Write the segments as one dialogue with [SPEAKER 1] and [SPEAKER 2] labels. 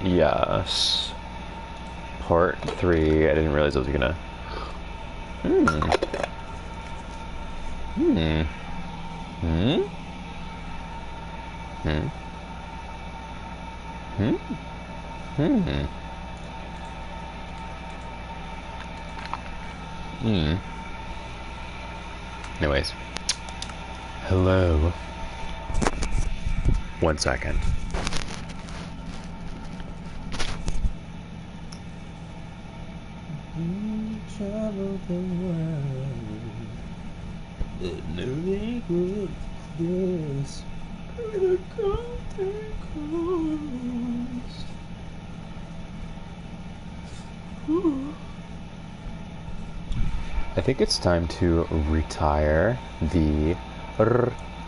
[SPEAKER 1] Yes. Part 3. I didn't realize I was gonna... Hmm. Hmm. Hmm? Hmm? Hmm? Hmm. Hmm. Anyways. Hello. 1 second. Travel the world, but no they could this with a golden coast. I think it's time to retire the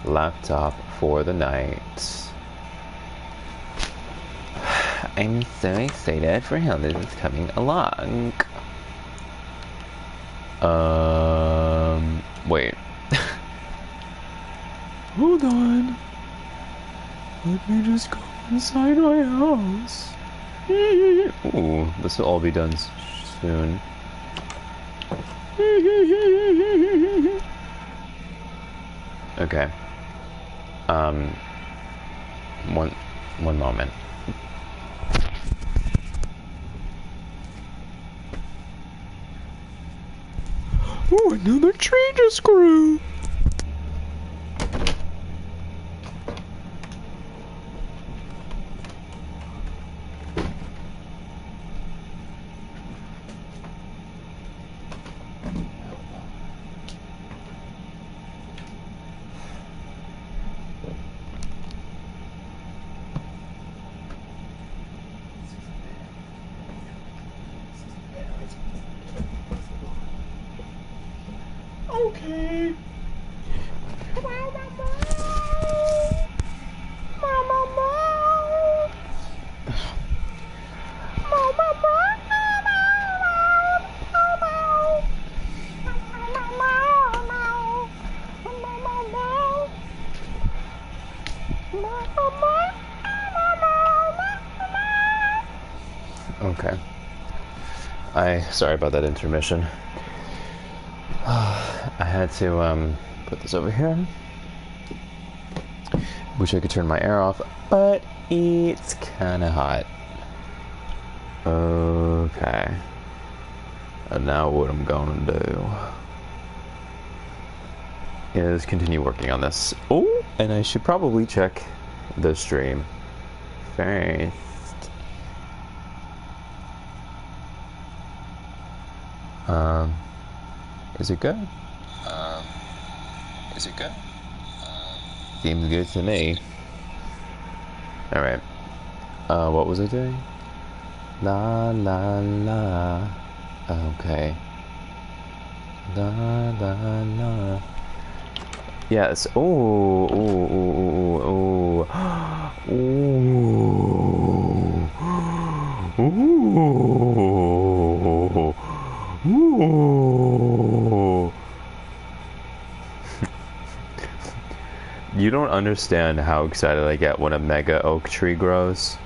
[SPEAKER 1] laptop for the night. I'm so excited for how this is coming along. Wait. Hold on. Let me just go inside my house. Ooh, this will all be done soon. Okay. One moment. Oh, another tree just grew. Okay. Okay. Sorry about that intermission. I had to put this over here. Wish I could turn my air off, but it's kinda hot. Okay. And now what I'm gonna do is continue working on this. Oh, and I should probably check the stream first. Is it good? Is it good? Seems good to me. Alright. What was I doing? La la la. Okay. La la la. Yes. Ooh, ooh, ooh, ooh, ooh. Ooh. Ooh. Ooh. You don't understand how excited I get when a mega oak tree grows.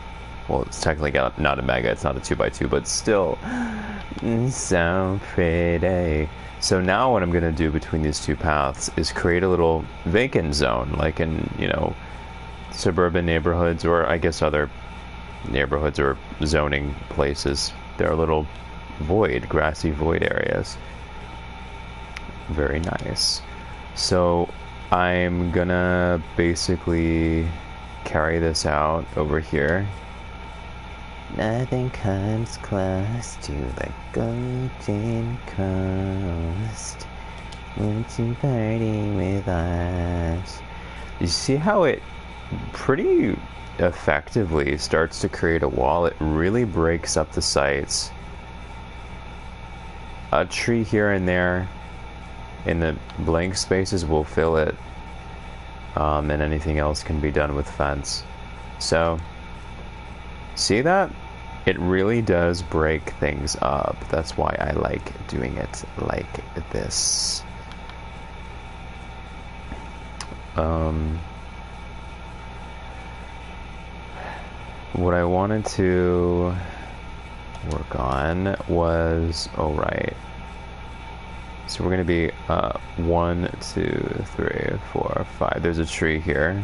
[SPEAKER 1] Well, it's technically not a mega, it's not a 2x2, but still, so pretty. So now what I'm going to do between these two paths is create a little vacant zone, like in, you know, suburban neighborhoods, or I guess other neighborhoods or zoning places. There are little grassy void areas. Very nice. So I'm gonna basically carry this out over here. Nothing comes close to the golden coast. Won't you party with us? You see how it pretty effectively starts to create a wall? It really breaks up the sites. A tree here and there in the blank spaces will fill it, and anything else can be done with fence. So, see that? It really does break things up. That's why I like doing it like this. What I wanted to work on was, oh right. So we're gonna be 1, 2, 3, 4, 5. There's a tree here.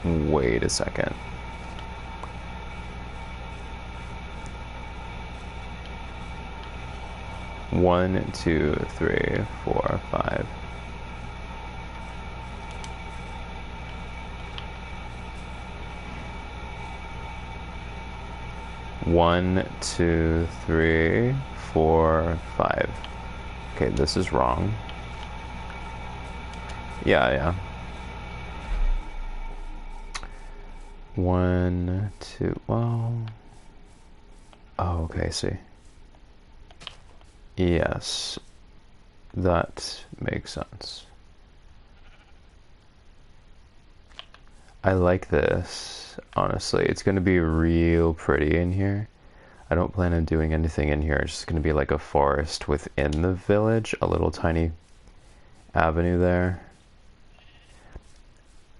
[SPEAKER 1] Wait a second. One, two, three, four, five. One, two, three, four, five. Okay, this is wrong. Yeah. One, two, well. Oh, okay, see. Yes, that makes sense. I like this, honestly. It's gonna be real pretty in here. I don't plan on doing anything in here. It's just gonna be like a forest within the village, a little tiny avenue there.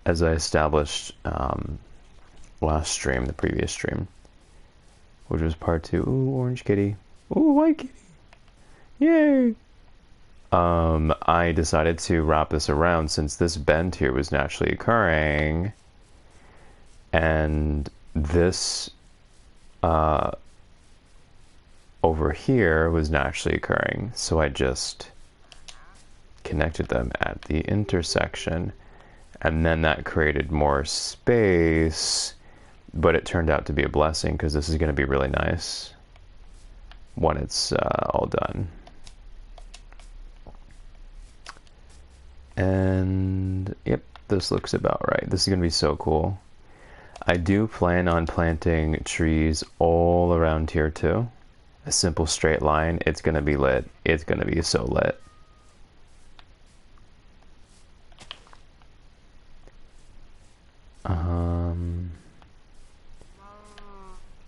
[SPEAKER 1] As I established last stream, the previous stream, which was part 2. Ooh, orange kitty. Ooh, white kitty. Yay! I decided to wrap this around since this bend here was naturally occurring, and this over here was naturally occurring, so I just connected them at the intersection, and then that created more space, but it turned out to be a blessing because this is going to be really nice when it's all done. And yep, this looks about right. This is going to be so cool. I do plan on planting trees all around here too. A simple straight line. It's going to be lit. It's going to be so lit.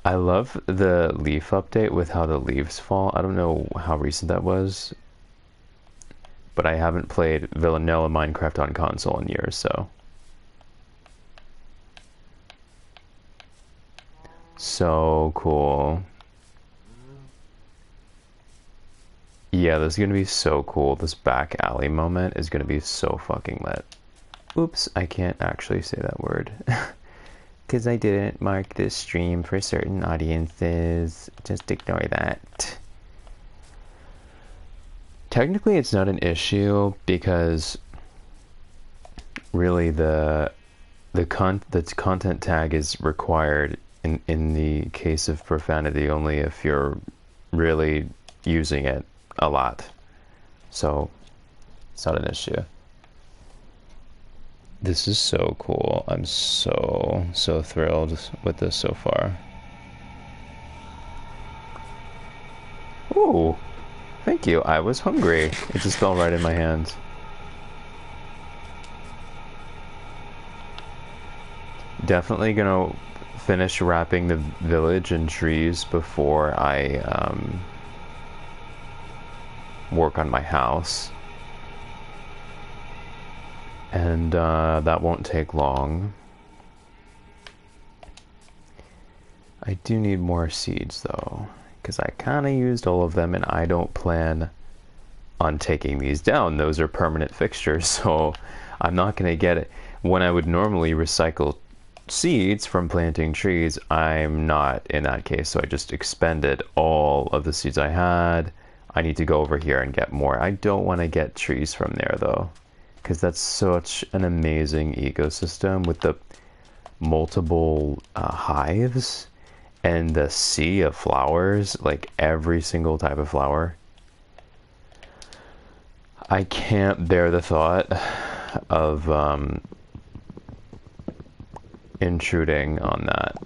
[SPEAKER 1] I love the leaf update with how the leaves fall. I don't know how recent that was, but I haven't played vanilla Minecraft on console in years, so. So cool. Yeah, this is gonna be so cool. This back alley moment is gonna be so fucking lit. Oops, I can't actually say that word. Because I didn't mark this stream for certain audiences. Just ignore that. Technically, it's not an issue because really the content tag is required in the case of profanity only if you're really using it a lot. So it's not an issue. This is so cool. I'm so thrilled with this so far. Ooh, thank you. I was hungry. It just fell right in my hands. Definitely gonna finish wrapping the village in trees before I work on my house. And that won't take long. I do need more seeds though, because I kind of used all of them and I don't plan on taking these down. Those are permanent fixtures, so I'm not going to get it. When I would normally recycle seeds from planting trees, I'm not in that case, so I just expended all of the seeds I had. I need to go over here and get more. I don't want to get trees from there though, because that's such an amazing ecosystem with the multiple hives and the sea of flowers, like every single type of flower. I can't bear the thought of intruding on that.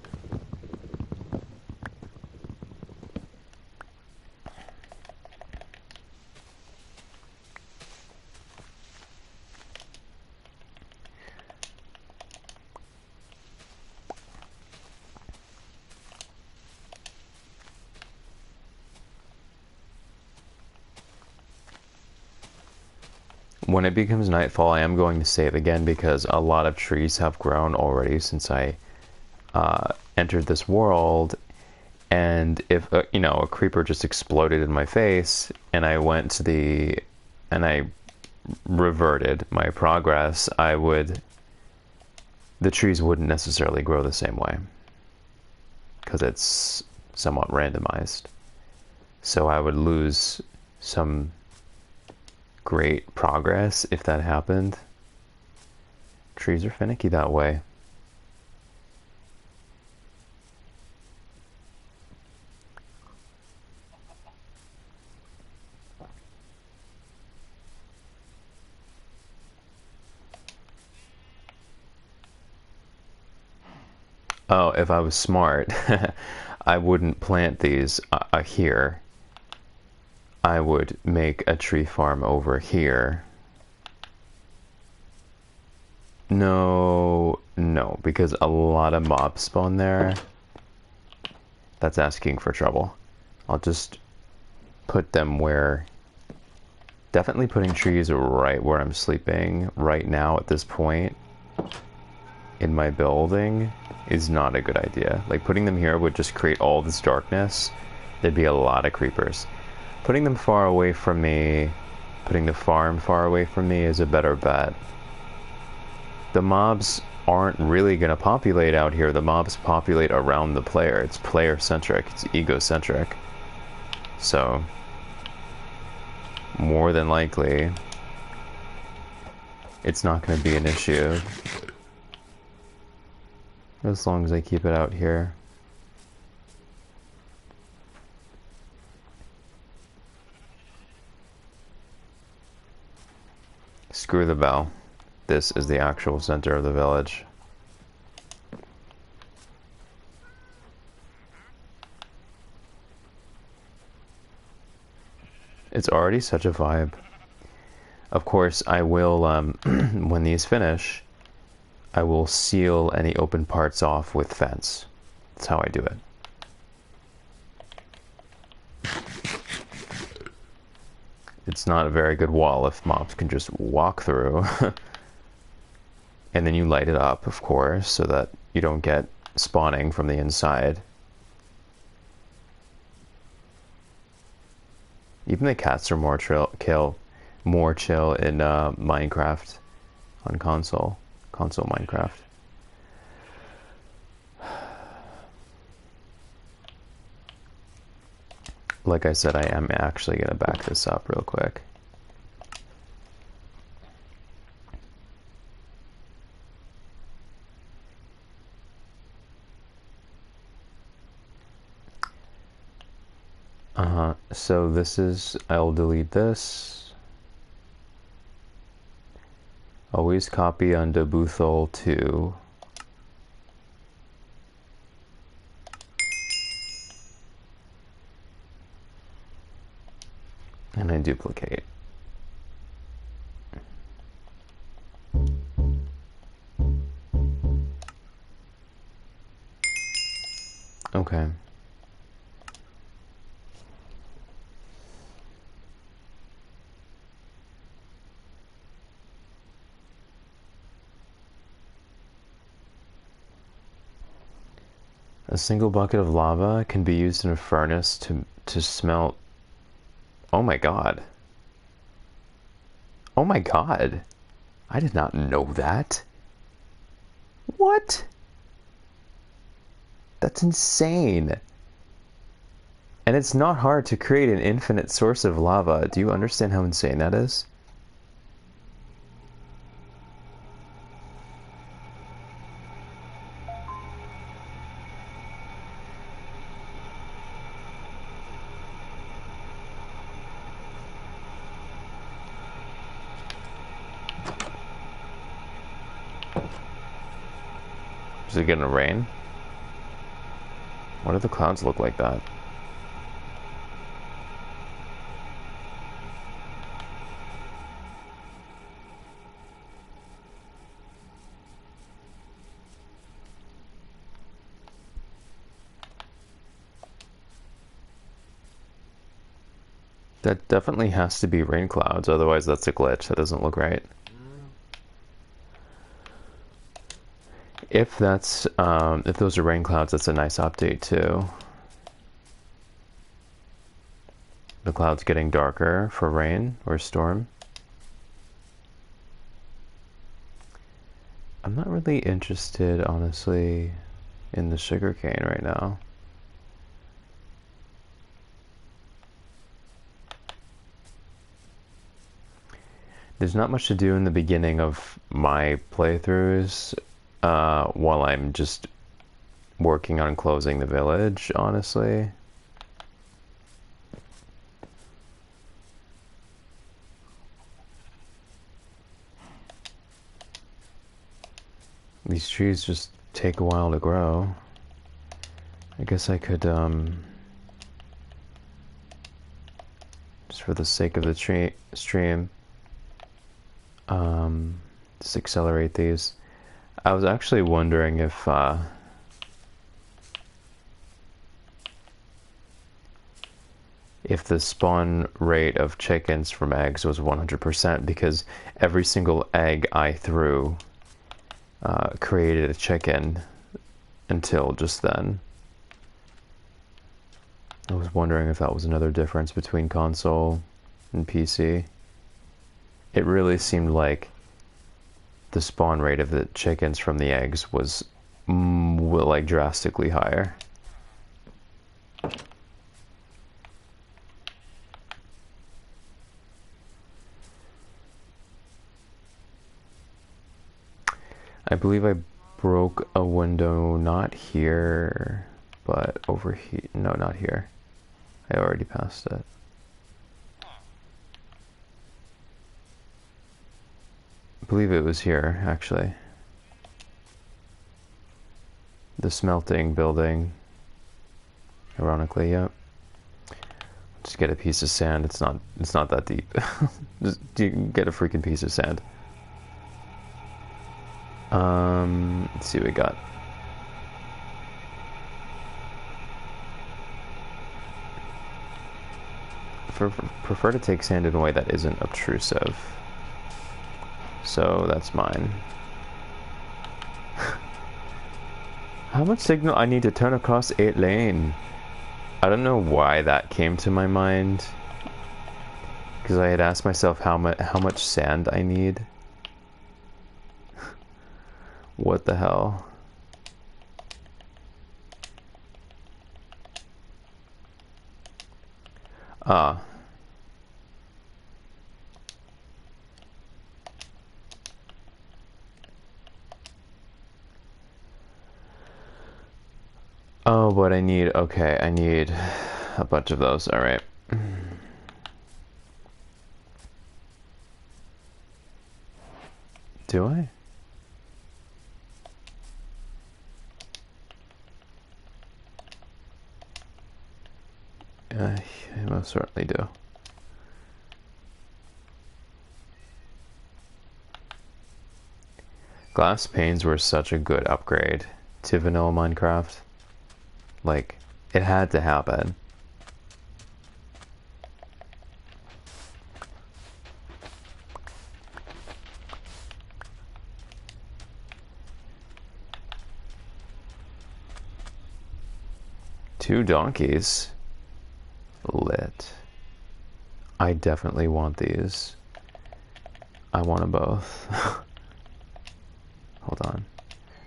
[SPEAKER 1] when it becomes nightfall, I am going to save again because a lot of trees have grown already since I entered this world. And if you know, a creeper just exploded in my face, and I went to and I reverted my progress, the trees wouldn't necessarily grow the same way because it's somewhat randomized. So I would lose some great progress if that happened. Trees are finicky that way. Oh, if I was smart, I wouldn't plant these here. I would make a tree farm over here. No, because a lot of mobs spawn there. That's asking for trouble. I'll just put them where... Definitely putting trees right where I'm sleeping right now at this point in my building is not a good idea. Like, putting them here would just create all this darkness. There'd be a lot of creepers. Putting them far away from me, putting the farm far away from me is a better bet. The mobs aren't really going to populate out here. The mobs populate around the player. It's player-centric. It's egocentric. So, more than likely, it's not going to be an issue. As long as I keep it out here. Screw the bell. This is the actual center of the village. It's already such a vibe. Of course, I will, when these finish, I will seal any open parts off with fence. That's how I do it. It's not a very good wall if mobs can just walk through. And then you light it up, of course, so that you don't get spawning from the inside. Even the cats are more chill in Minecraft on console Minecraft. Like I said, I am actually gonna back this up real quick. So this is, I'll delete this. Always copy onto Boothol 2. And I duplicate. Okay. A single bucket of lava can be used in a furnace to smelt. Oh my god. Oh my god. I did not know that. What? That's insane. And it's not hard to create an infinite source of lava. Do you understand how insane that is? Is it gonna rain? Why do the clouds look like that? That definitely has to be rain clouds, otherwise that's a glitch. That doesn't look right. If that's, if those are rain clouds, that's a nice update too. The clouds getting darker for rain or storm. I'm not really interested, honestly, in the sugarcane right now. There's not much to do in the beginning of my playthroughs while I'm just working on closing the village, honestly. These trees just take a while to grow. I guess I could, just for the sake of the stream, just accelerate these. I was actually wondering if the spawn rate of chickens from eggs was 100%, because every single egg I threw created a chicken until just then. I was wondering if that was another difference between console and PC. It really seemed like the spawn rate of the chickens from the eggs was like drastically higher. I believe I broke a window, not here, but over here. No, not here. I already passed it. I believe it was here, actually. The smelting building. Ironically, yep. Just get a piece of sand. It's not that deep. Just get a freaking piece of sand. Let's see what we got. Prefer to take sand in a way that isn't obtrusive. So that's mine. How much signal I need to turn across 8 lane? I don't know why that came to my mind. Because I had asked myself how much sand I need. What the hell? Ah. Oh, but I need, okay, I need a bunch of those, alright. Do I? I most certainly do. Glass panes were such a good upgrade to vanilla Minecraft. Like, it had to happen. Two donkeys. Lit. I definitely want these. I want them both. Hold on.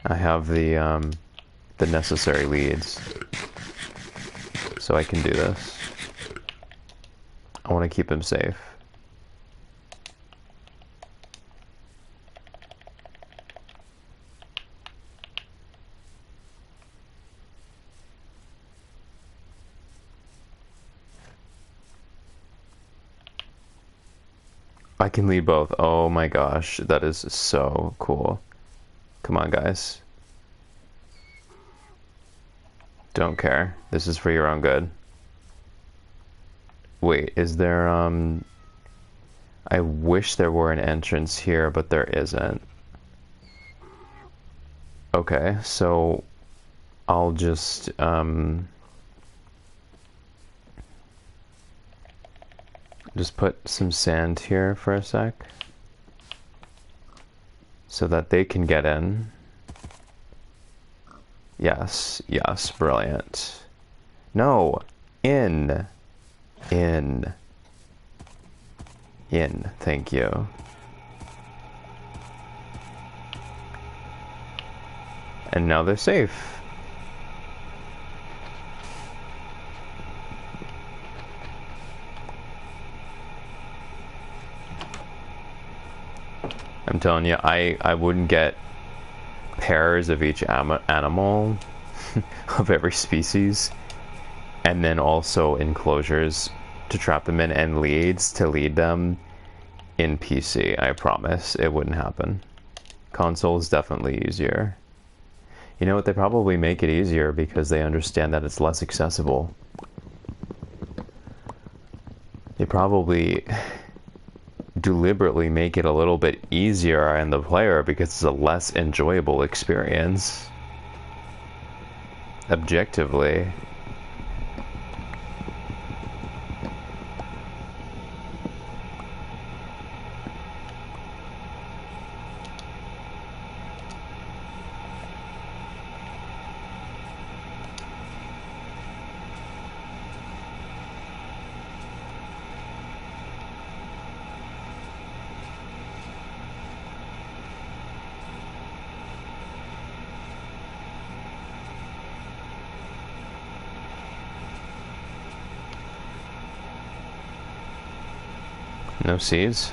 [SPEAKER 1] I have the necessary leads. So I can do this. I want to keep him safe. I can lead both. Oh my gosh, that is so cool. Come on, guys. Don't care. This is for your own good. Wait, is there, I wish there were an entrance here, but there isn't. Okay, so I'll just, Just put some sand here for a sec. So that they can get in. Yes, yes, brilliant. No, in. In. In, thank you. And now they're safe. I'm telling you, I wouldn't get pairs of each animal of every species, and then also enclosures to trap them in, and leads to lead them in PC. I promise it wouldn't happen. Console is definitely easier. You know what, they probably make it easier because they understand that it's less accessible. They probably deliberately make it a little bit easier on the player because it's a less enjoyable experience. Objectively. No seeds?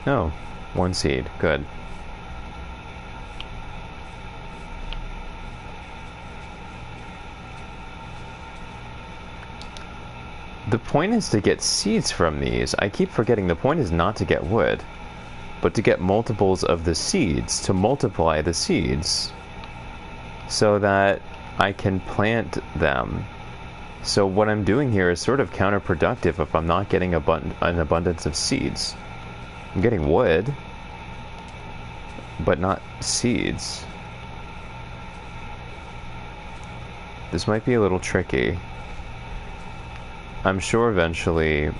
[SPEAKER 1] No. One seed. Good. The point is to get seeds from these. I keep forgetting the point is not to get wood, but to get multiples of the seeds, to multiply the seeds, so that I can plant them. So what I'm doing here is sort of counterproductive if I'm not getting an abundance of seeds. I'm getting wood, but not seeds. This might be a little tricky. I'm sure eventually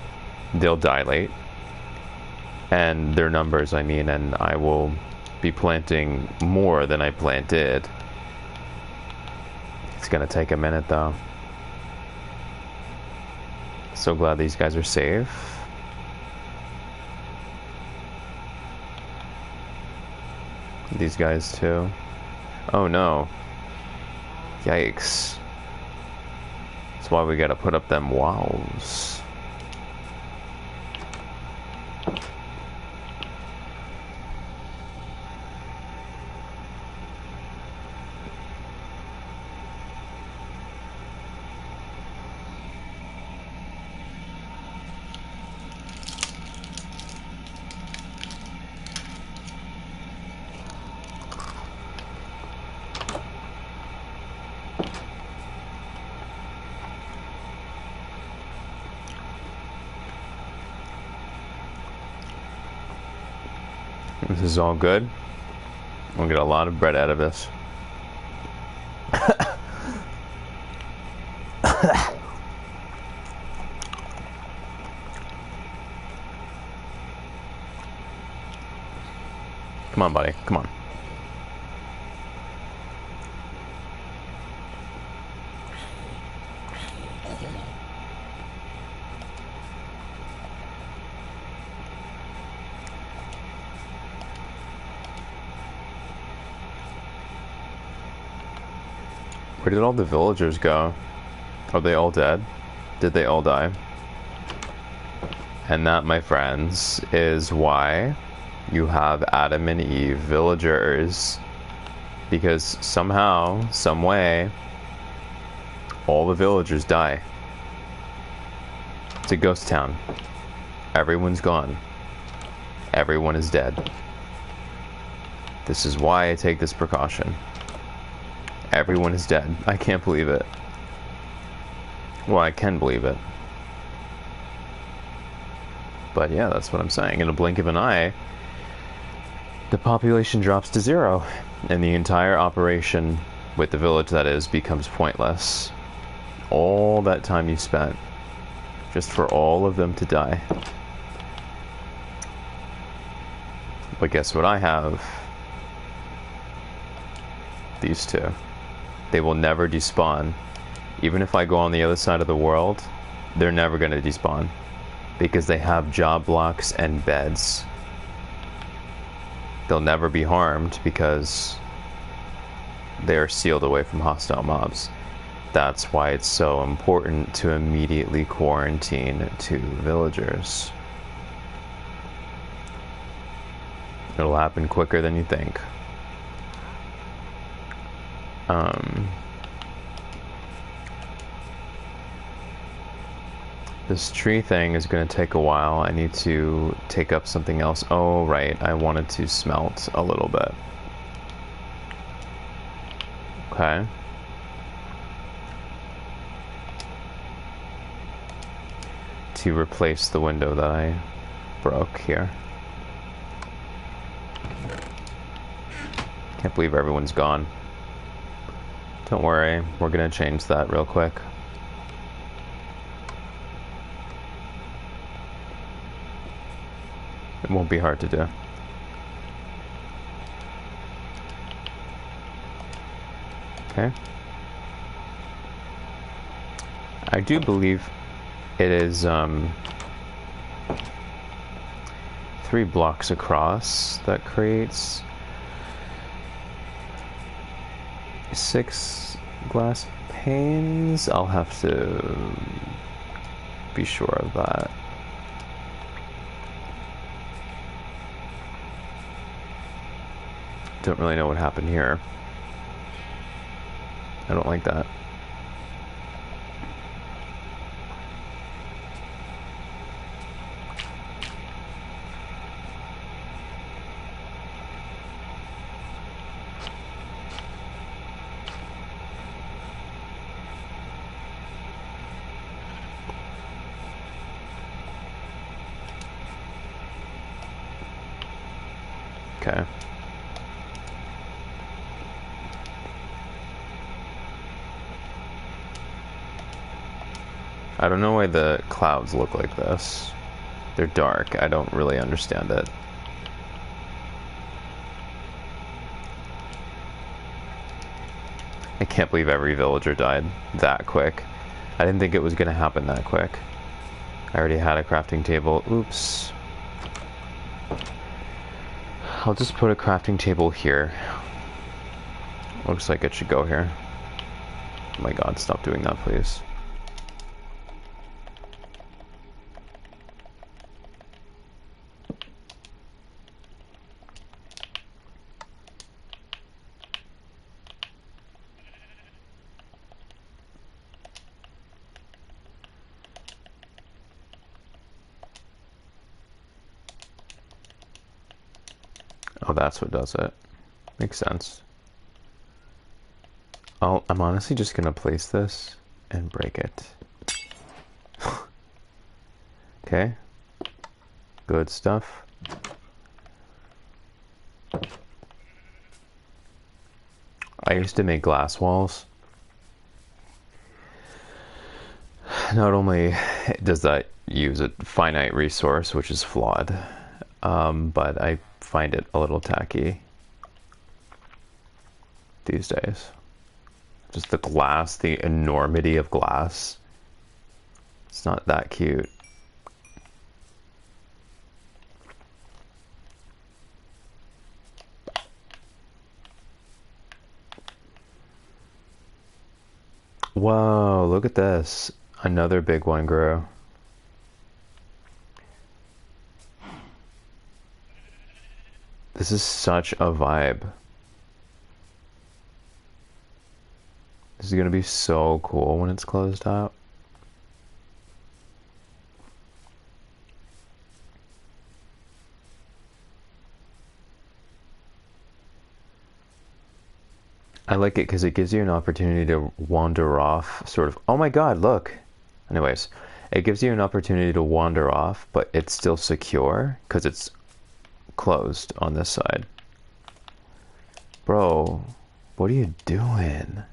[SPEAKER 1] they'll dilate, and their numbers, I mean, and I will be planting more than I planted. It's gonna take a minute though. So glad these guys are safe. These guys too. Oh no. Yikes. That's why we gotta put up them walls. This is all good. We'll get a lot of bread out of this. Come on, buddy. Come on. Where did all the villagers go? Are they all dead? Did they all die? And that, my friends, is why you have Adam and Eve villagers. Because somehow, some way, all the villagers die. It's a ghost town. Everyone's gone. Everyone is dead. This is why I take this precaution. Everyone is dead. I can't believe it. Well, I can believe it. But yeah, that's what I'm saying. In a blink of an eye, the population drops to 0. And the entire operation, with the village that is, becomes pointless. All that time you spent, just for all of them to die. But guess what I have? These two. They will never despawn. Even if I go on the other side of the world, they're never going to despawn. Because they have job blocks and beds. They'll never be harmed because they are sealed away from hostile mobs. That's why it's so important to immediately quarantine 2 villagers. It'll happen quicker than you think. This tree thing is going to take a while. I need to take up something else. Oh, right. I wanted to smelt a little bit. Okay. To replace the window that I broke here. Can't believe everyone's gone. Don't worry, we're gonna change that real quick. It won't be hard to do. Okay. I do believe it is 3 blocks across. That creates 6 glass panes. I'll have to be sure of that. Don't really know what happened here. I don't like that. Okay. I don't know why the clouds look like this. They're dark. I don't really understand it. I can't believe every villager died that quick. I didn't think it was gonna happen that quick. I already had a crafting table. Oops. I'll just put a crafting table here. Looks like it should go here. Oh my god, stop doing that, please. Oh, that's what does it. Makes sense. I'm honestly just gonna place this and break it. Okay. Good stuff. I used to make glass walls. Not only does that use a finite resource, which is flawed, but I find it a little tacky these days. Just the glass, the enormity of glass. It's not that cute. Whoa, look at this. Another big one grew. This is such a vibe. This is gonna be so cool when it's closed out. I like it because it gives you an opportunity to wander off, sort of. Oh my god, look! Anyways, it gives you an opportunity to wander off, but it's still secure because it's closed on this side. Bro, what are you doing?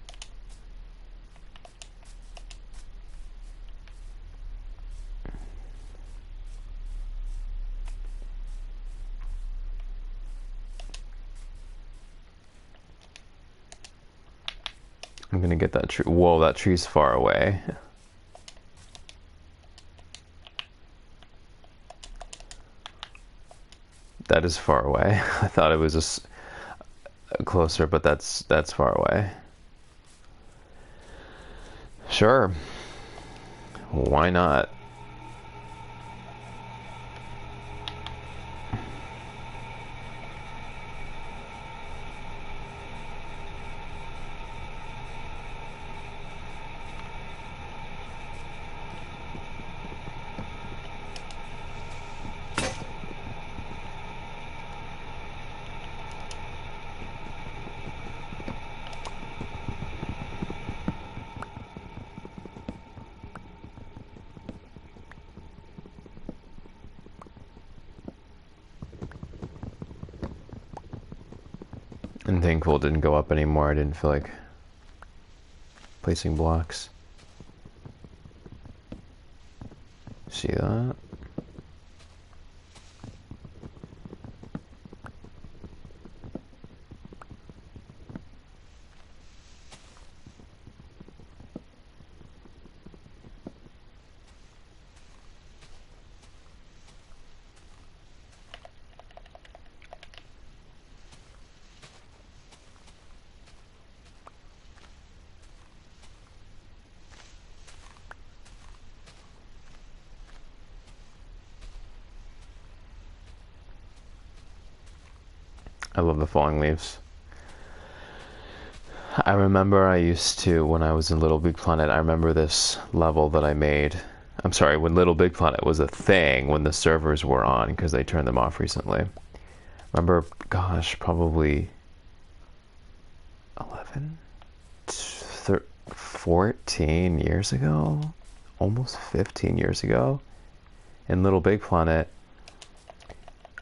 [SPEAKER 1] I'm gonna get that tree. Whoa, that tree's far away. That is far away. I thought it was just closer, but that's far away. Sure. Why not? And thankful it didn't go up anymore. I didn't feel like placing blocks. See that? I love the falling leaves. I remember I used to, when I was in Little Big Planet, I remember this level that I made. I'm sorry, when Little Big Planet was a thing, when the servers were on, because they turned them off recently. Remember, gosh, probably 11, 14 years ago? Almost 15 years ago? In Little Big Planet,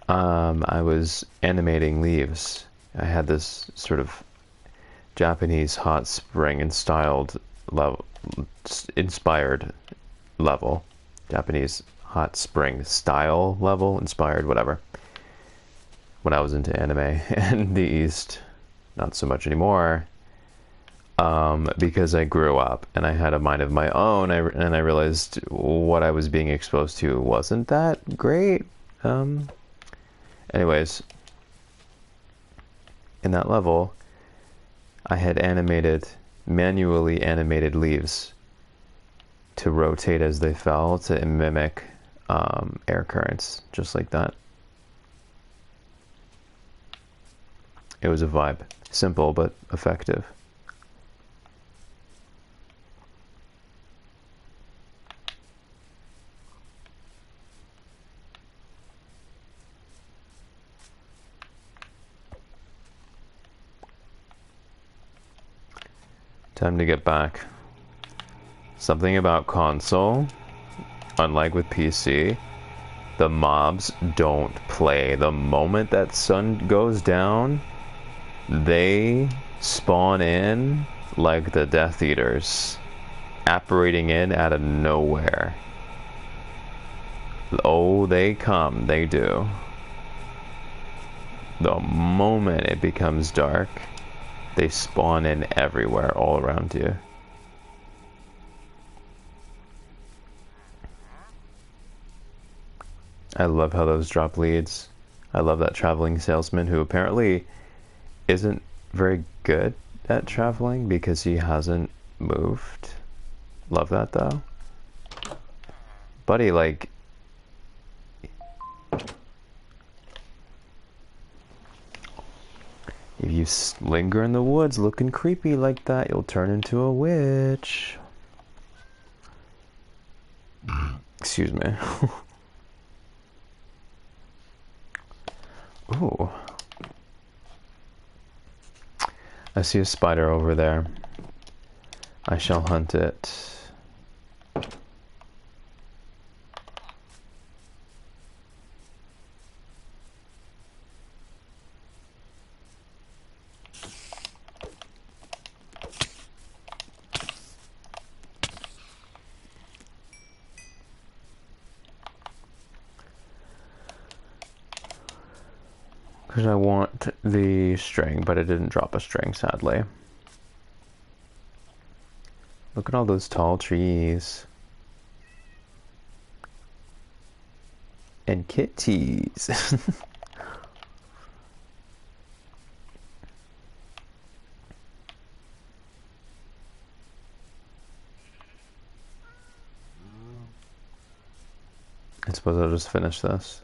[SPEAKER 1] I was animating leaves. I had this sort of Japanese hot spring inspired level. Japanese hot spring style level, inspired, whatever. When I was into anime and the East, not so much anymore. Because I grew up and I had a mind of my own, and I realized what I was being exposed to wasn't that great. Anyways, in that level, I had manually animated leaves to rotate as they fell to mimic air currents, just like that. It was a vibe. Simple, but effective. Time to get back. Something about console, unlike with PC, the mobs don't play. The moment that sun goes down, they spawn in like the Death Eaters, apparating in out of nowhere. Oh, they come, they do. The moment it becomes dark, they spawn in everywhere, all around you. I love how those drop leads. I love that traveling salesman who apparently isn't very good at traveling because he hasn't moved. Love that though. Buddy, like... if you linger in the woods looking creepy like that, you'll turn into a witch. Excuse me. Ooh. I see a spider over there. I shall hunt it. Because I want the string, but it didn't drop a string, sadly. Look at all those tall trees. And kitties. I suppose I'll just finish this.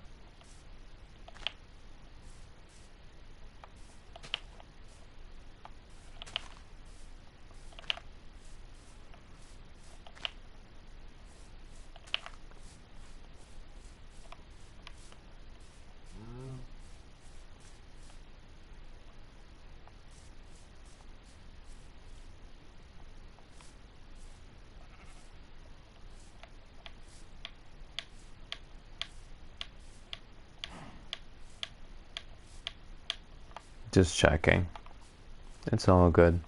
[SPEAKER 1] Just checking. It's all good.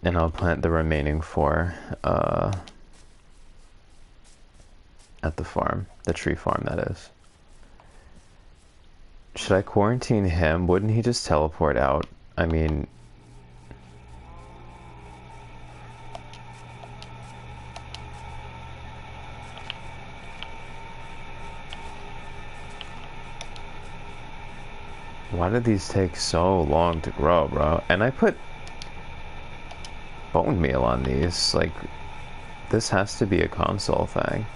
[SPEAKER 1] And I'll plant the remaining 4 at the farm. The tree farm, that is. Should I quarantine him? Wouldn't he just teleport out? I mean... Why did these take so long to grow, bro? And I put bone meal on these. Like, this has to be a console thing.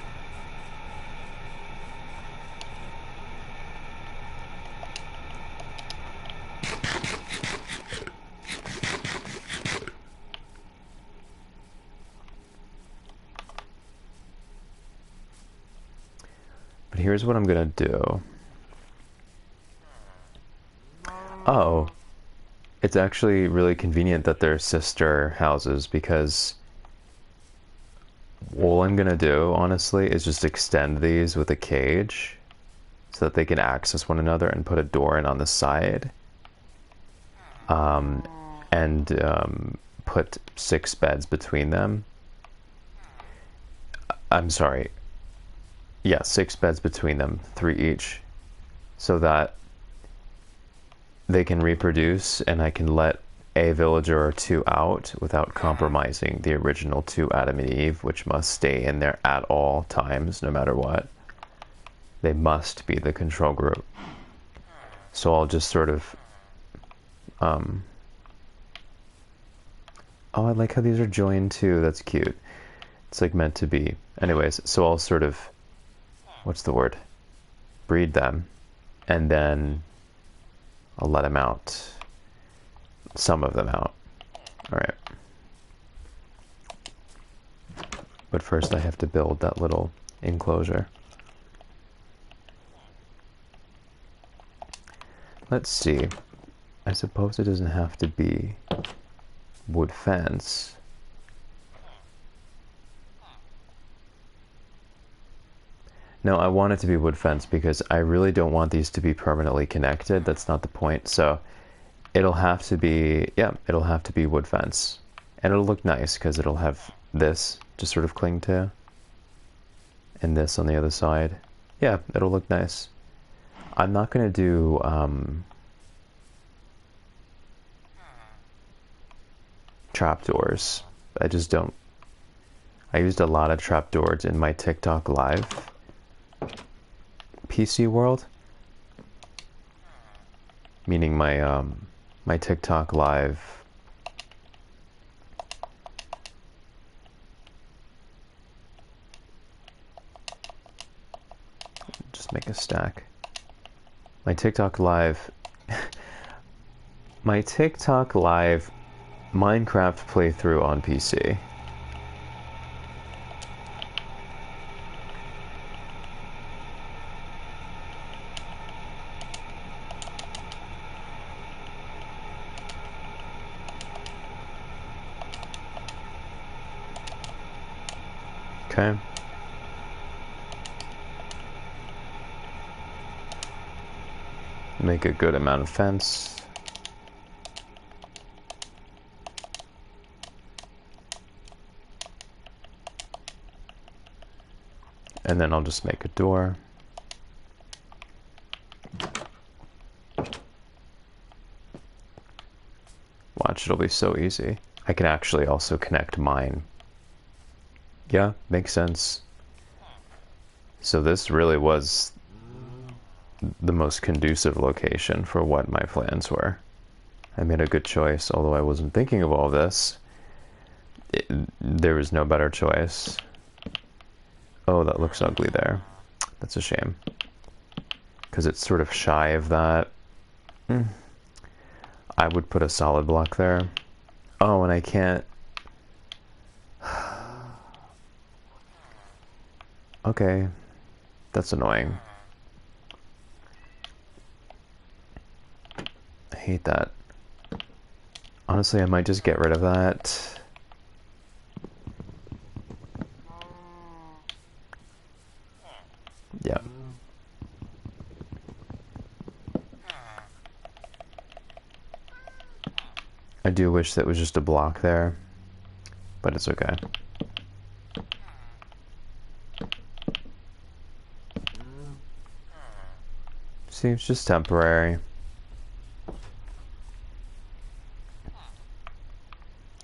[SPEAKER 1] But here's what I'm gonna do. Oh, it's actually really convenient that they're sister houses, because all I'm gonna do, honestly, is just extend these with a cage so that they can access one another and put a door in on the side. And put 6 beds between them. I'm sorry. Yeah, 6 beds between them, 3 each, so that they can reproduce, and I can let a villager or 2 out without compromising the original 2 Adam and Eve, which must stay in there at all times, no matter what. They must be the control group. So I'll just sort of... Oh, I like how these are joined too. That's cute. It's like meant to be. Anyways, so I'll sort of... What's the word? Breed them. And then... I'll let them out. Some of them out. Alright. But first I have to build that little enclosure. Let's see. I suppose it doesn't have to be wood fence. No, I want it to be wood fence because I really don't want these to be permanently connected. That's not the point. So it'll have to be, yeah, it'll have to be wood fence. And it'll look nice because it'll have this to sort of cling to. And this on the other side. Yeah, it'll look nice. I'm not going to do... trapdoors. I just don't... I used a lot of trapdoors in my TikTok live PC world, meaning my my TikTok live just make a stack. My TikTok live my TikTok live Minecraft playthrough on PC. Okay. Make a good amount of fence. And then I'll just make a door. Watch, it'll be so easy. I can actually also connect mine. Yeah, makes sense. So this really was the most conducive location for what my plans were. I made a good choice, although I wasn't thinking of all this. There was no better choice. Oh, that looks ugly there. That's a shame. Because it's sort of shy of that. I would put a solid block there. Oh, and I can't... Okay. That's annoying. I hate that. Honestly, I might just get rid of that. Yeah. I do wish that was just a block there, but it's okay. See, it's just temporary.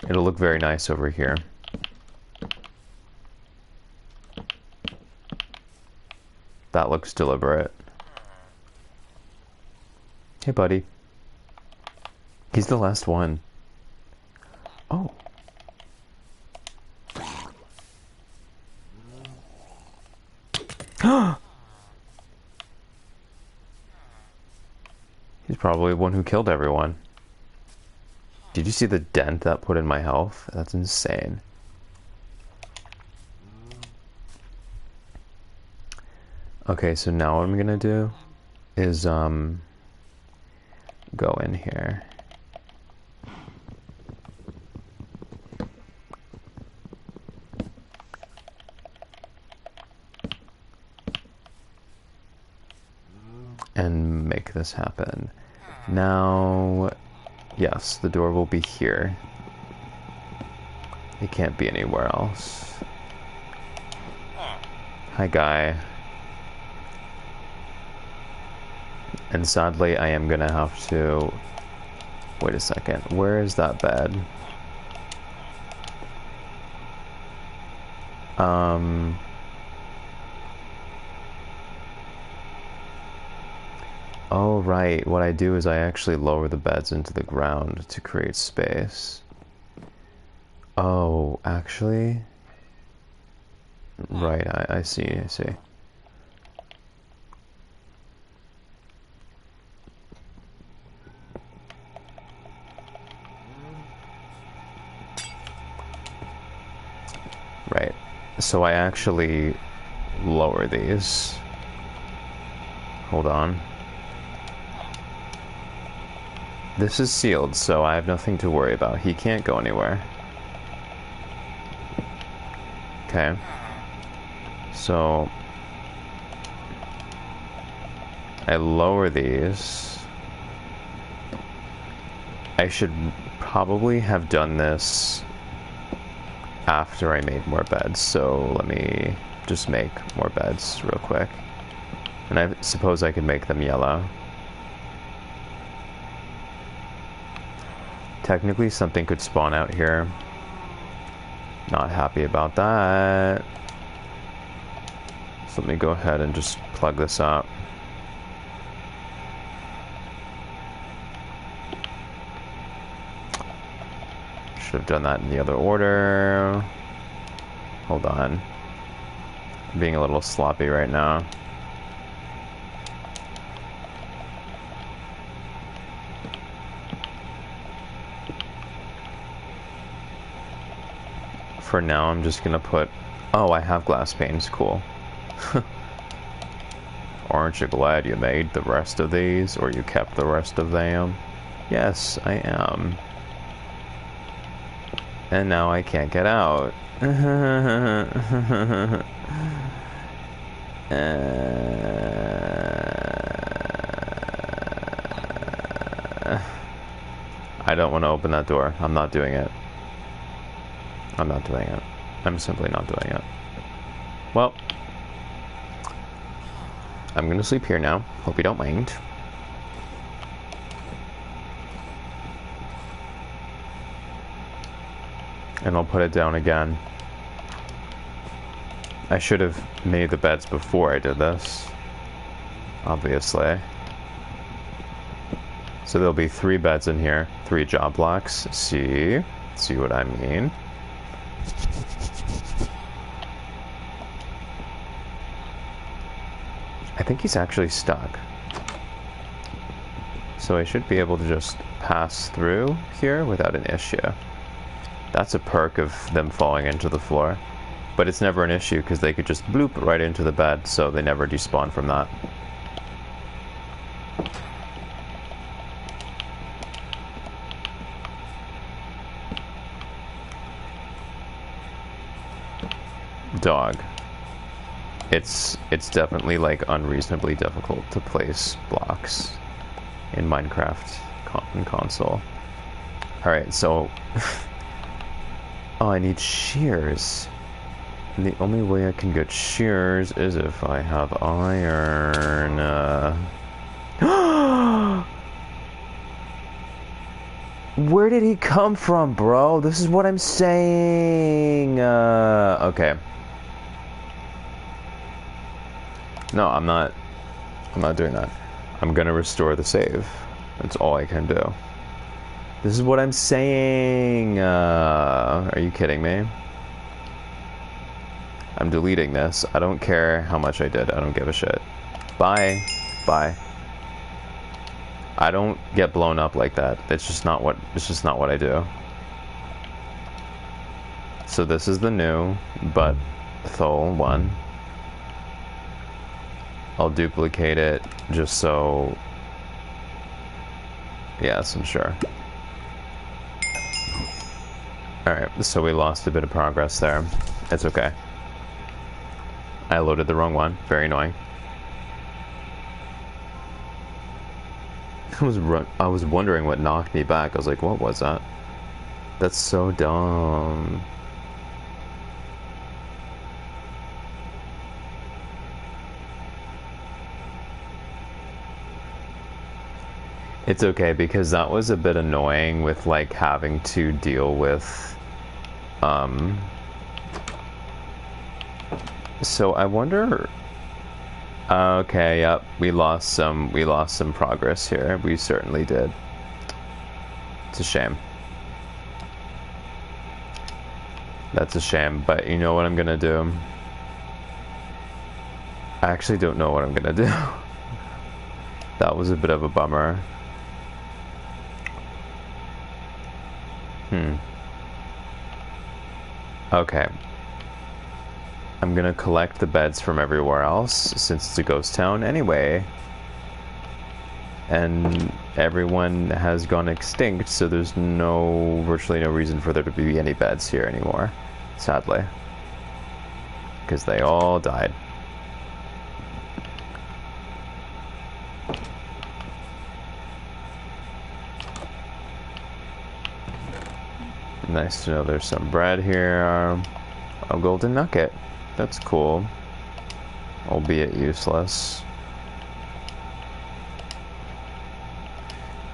[SPEAKER 1] It'll look very nice over here. That looks deliberate. Hey, buddy. He's the last one. Oh. He's probably the one who killed everyone. Did you see the dent that put in my health? That's insane. Okay, so now what I'm gonna do is go in here. And make this happen. Now, yes, the door will be here. It can't be anywhere else. Hi, guy. And sadly, I am gonna have to... Wait a second. Where is that bed? Oh, right. What I do is I actually lower the beds into the ground to create space. Oh, actually? Right, I see, I see. Right. So I actually lower these. Hold on. This is sealed, so I have nothing to worry about. He can't go anywhere. Okay. So I lower these. I should probably have done this after I made more beds, so let me just make more beds real quick. And I suppose I could make them yellow. Technically, something could spawn out here. Not happy about that. So let me go ahead and just plug this up. Should have done that in the other order. Hold on. I'm being a little sloppy right now. For now, I'm just gonna put... Oh, I have glass panes. Cool. Aren't you glad you made the rest of these, or you kept the rest of them? Yes, I am. And now I can't get out. I don't want to open that door. I'm not doing it. I'm not doing it. I'm simply not doing it. Well, I'm gonna sleep here now. Hope you don't mind. And I'll put it down again. I should have made the beds before I did this. Obviously. So there'll be 3 beds in here. 3 job blocks. See what I mean? I think he's actually stuck. So I should be able to just pass through here without an issue. That's a perk of them falling into the floor. But it's never an issue because they could just bloop right into the bed, so they never despawn from that. Dog. It's definitely like unreasonably difficult to place blocks in Minecraft console. Alright, so oh, I need shears. And the only way I can get shears is if I have iron. Where did he come from, bro? This is what I'm saying. Okay. No, I'm not doing that. I'm gonna restore the save. That's all I can do. This is what I'm saying. Are you kidding me? I'm deleting this. I don't care how much I did. I don't give a shit. Bye. Bye. I don't get blown up like that. It's just not what I do. So this is the new, but Thol one. I'll duplicate it just so. Yes, I'm sure. Alright, so we lost a bit of progress there. It's okay. I loaded the wrong one. Very annoying. I was wondering what knocked me back. I was like, what was that? That's so dumb. It's okay because that was a bit annoying with like having to deal with so I wonder. Okay, yep, we lost some progress here. We certainly did. It's a shame. That's a shame, but you know what I'm gonna do? I actually don't know what I'm gonna do. That was a bit of a bummer. Okay. I'm gonna collect the beds from everywhere else, since it's a ghost town anyway. And everyone has gone extinct, so there's virtually no reason for there to be any beds here anymore. Sadly. Because they all died. Nice to know there's some bread here. A golden nugget. That's cool. Albeit useless.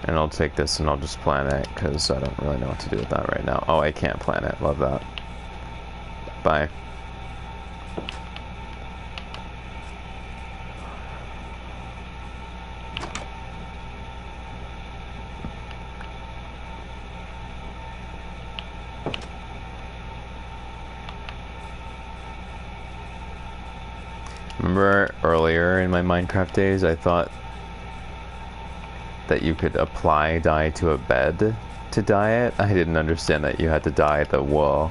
[SPEAKER 1] And I'll take this and I'll just plant it, because I don't really know what to do with that right now. Oh, I can't plant it. Love that. Bye. Remember earlier in my Minecraft days, I thought that you could apply dye to a bed to dye it? I didn't understand that you had to dye the wool.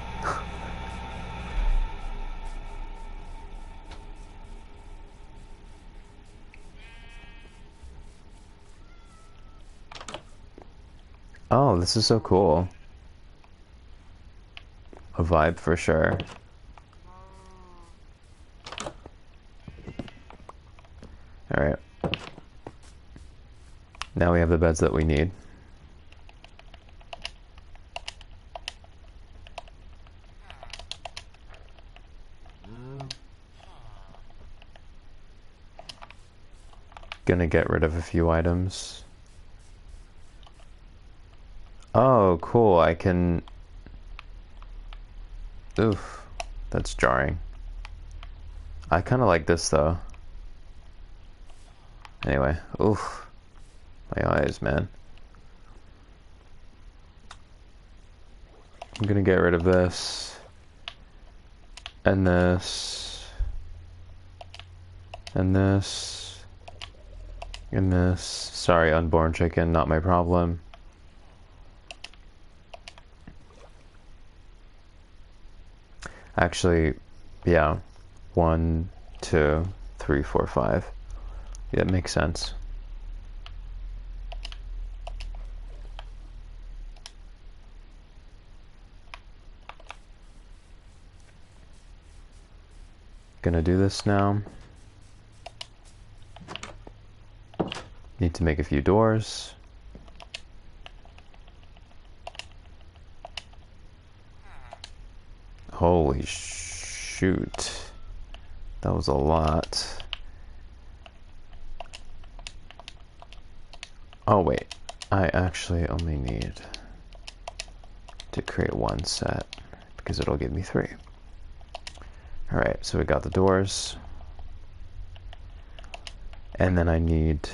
[SPEAKER 1] Oh, this is so cool. A vibe for sure. Alright. Now we have the beds that we need. Gonna get rid of a few items. Oh, cool. I can Oof. That's jarring. I kind of like this, though. Anyway. Oof. My eyes, man. I'm gonna get rid of this. And this. And this. And this. Sorry, unborn chicken, not my problem. Actually, yeah. 1, 2, 3, 4, 5. Yeah, it makes sense. Gonna do this now. Need to make a few doors. Holy shoot. That was a lot. Oh wait, I actually only need to create one set because it'll give me 3. Alright, so we got the doors. And then I need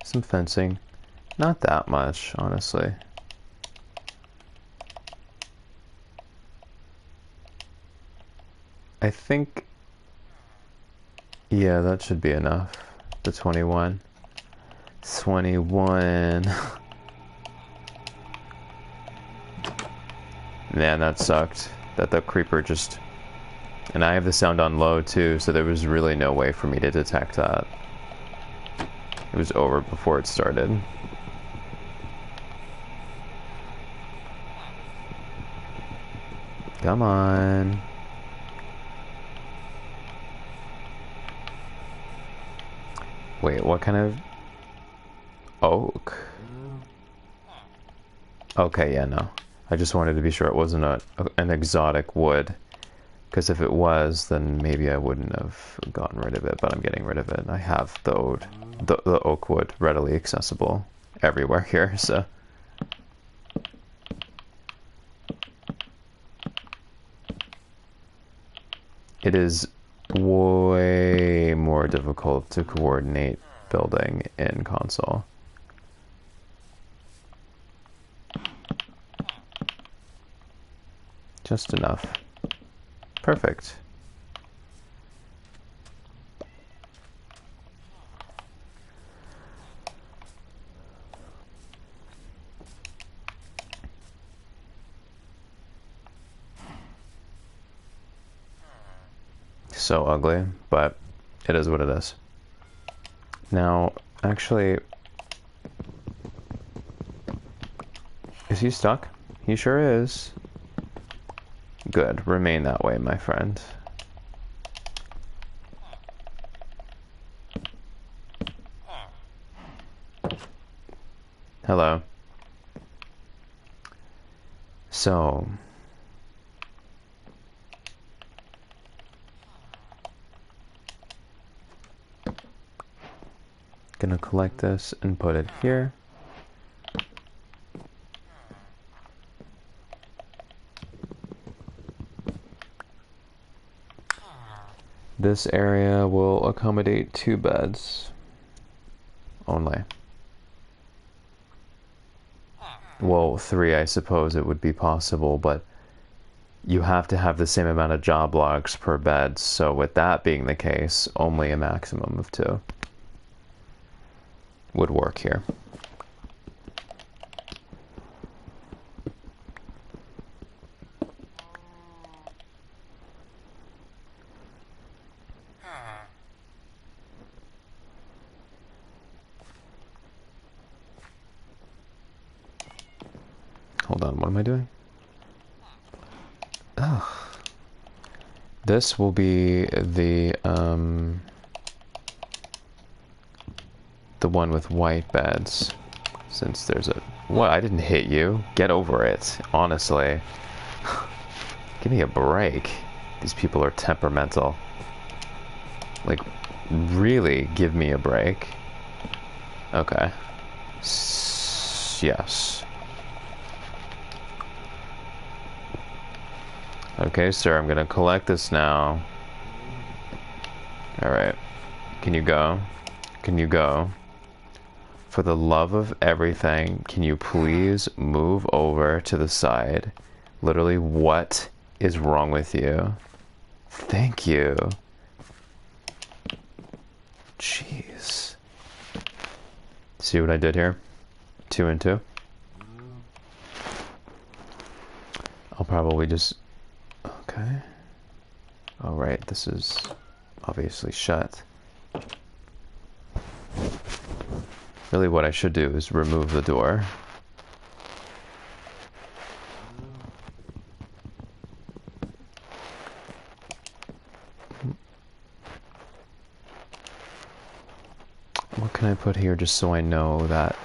[SPEAKER 1] some fencing. Not that much, honestly. I think, yeah, that should be enough. The 21. 21. Man, that sucked. That the creeper just... And I have the sound on low too, so there was really no way for me to detect that. It was over before it started. Come on. Wait, what kind of... Oak? Okay, yeah, no. I just wanted to be sure it wasn't an exotic wood. Because if it was, then maybe I wouldn't have gotten rid of it, but I'm getting rid of it. I have the oak wood readily accessible everywhere here, so... It is way more difficult to coordinate building in console. Just enough. Perfect. So ugly, but it is what it is. Now, actually, is he stuck? He sure is. Good. Remain that way, my friend. Hello. So... Gonna collect this and put it here. This area will accommodate 2 beds only. Well, 3, I suppose it would be possible, but you have to have the same amount of job logs per bed, so with that being the case, only a maximum of 2 would work here. Hold on, what am I doing? Ugh. This will be the one with white beds, since there's a... What? I didn't hit you. Get over it, honestly. Give me a break. These people are temperamental. Like, really give me a break. Okay. Yes. Okay, sir, I'm gonna collect this now. Alright. Can you go? Can you go? For the love of everything, can you please move over to the side? Literally, what is wrong with you? Thank you. Jeez. See what I did here? 2 and 2. I'll probably just... Okay. Oh, right, this is obviously shut. Really what I should do is remove the door. What can I put here just so I know that...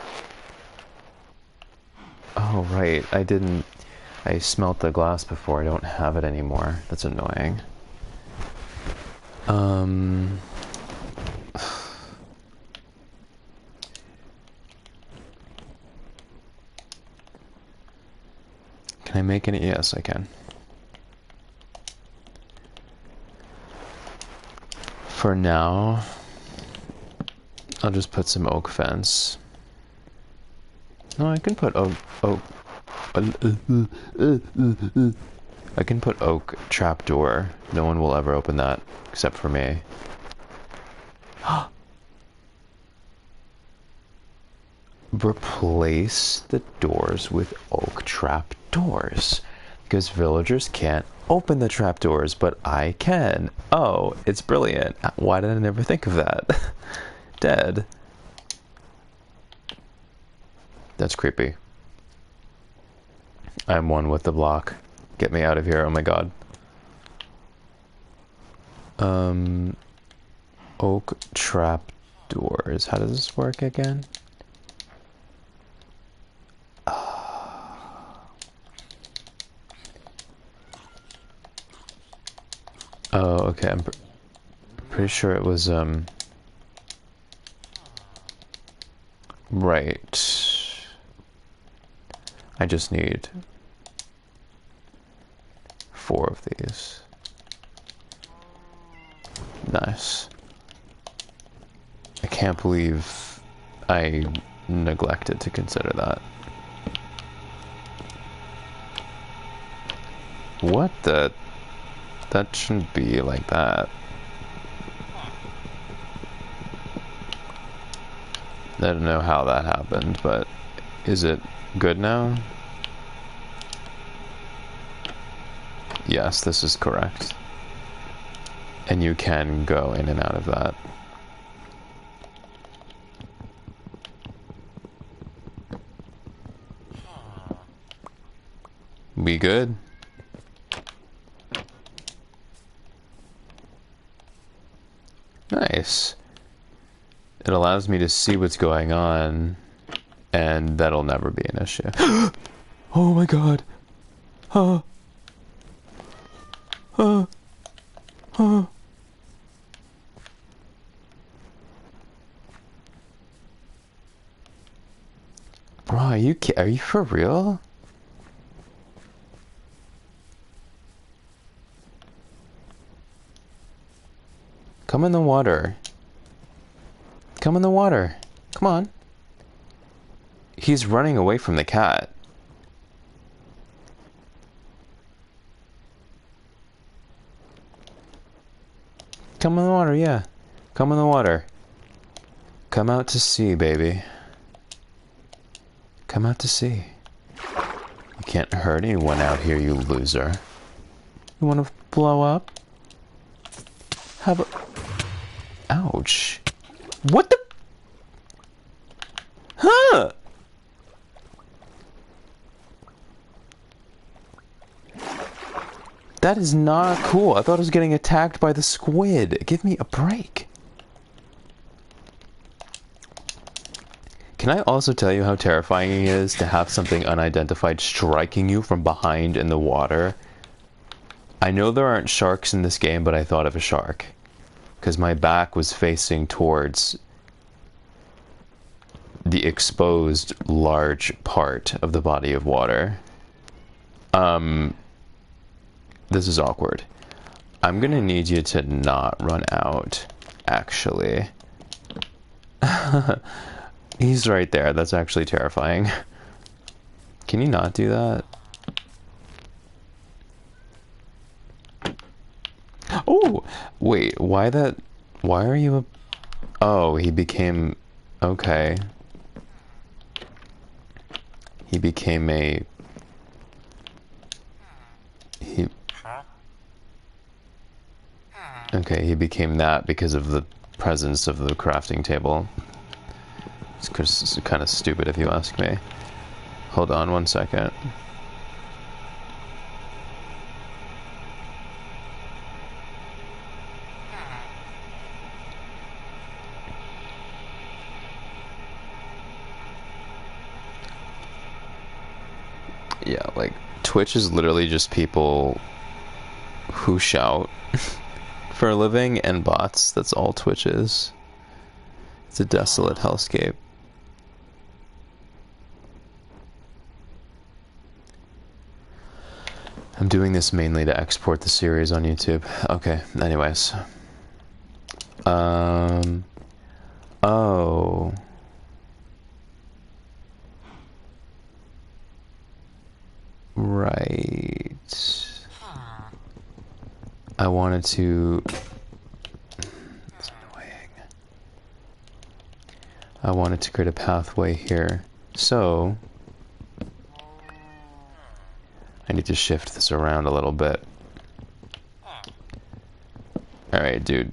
[SPEAKER 1] Oh, right, I smelt the glass before, I don't have it anymore. That's annoying. Can I make any? Yes, I can. For now, I'll just put some oak fence. No, I can put oak. I can put oak trapdoor. No one will ever open that except for me. Replace the doors with oak trapdoors. Because villagers can't open the trapdoors, but I can. Oh, it's brilliant. Why did I never think of that? Dead. That's creepy. I'm one with the block. Get me out of here, oh my god. Oak trapdoors. How does this work again? Oh, okay, I'm pretty sure it was, right. I just need 4 of these. Nice. I can't believe I neglected to consider that. What the... That shouldn't be like that. I don't know how that happened, but is it good now? Yes, this is correct. And you can go in and out of that. We good? Nice. It allows me to see what's going on, and that'll never be an issue. Oh my god. Huh. Huh. Huh. Bro, are you for real? Come in the water. Come in the water. Come on. He's running away from the cat. Come in the water, yeah. Come in the water. Come out to sea, baby. Come out to sea. You can't hurt anyone out here, you loser. You want to blow up? How about... Ouch. What the... Huh! That is not cool. I thought I was getting attacked by the squid. Give me a break. Can I also tell you how terrifying it is to have something unidentified striking you from behind in the water? I know there aren't sharks in this game, but I thought of a shark. Because my back was facing towards the exposed large part of the body of water. This is awkward. I'm gonna need you to not run out, actually. He's right there. That's actually terrifying. Can you not do that? Oh, wait, why are you a... Oh, he became... Okay. He became a... Okay, he became that because of the presence of the crafting table. It's kind of stupid if you ask me. Hold on 1 second. Yeah, like, Twitch is literally just people who shout for a living and bots. That's all Twitch is. It's a desolate hellscape. I'm doing this mainly to export the series on YouTube. Okay, anyways. Oh. Right. I wanted to... That's annoying. I wanted to create a pathway here. So... I need to shift this around a little bit. Alright, dude.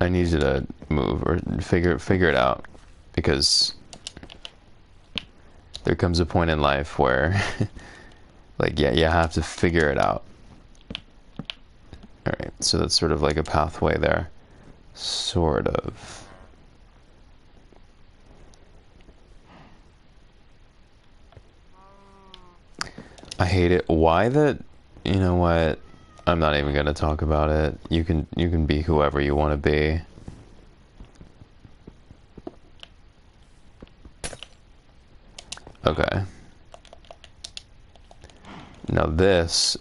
[SPEAKER 1] I need you to move or figure it out. Because... there comes a point in life where... like, yeah, you have to figure it out. Alright, so that's sort of like a pathway there. Sort of. I hate it. Why the... You know what? I'm not even gonna talk about it. You can be whoever you want to be. Okay. Now this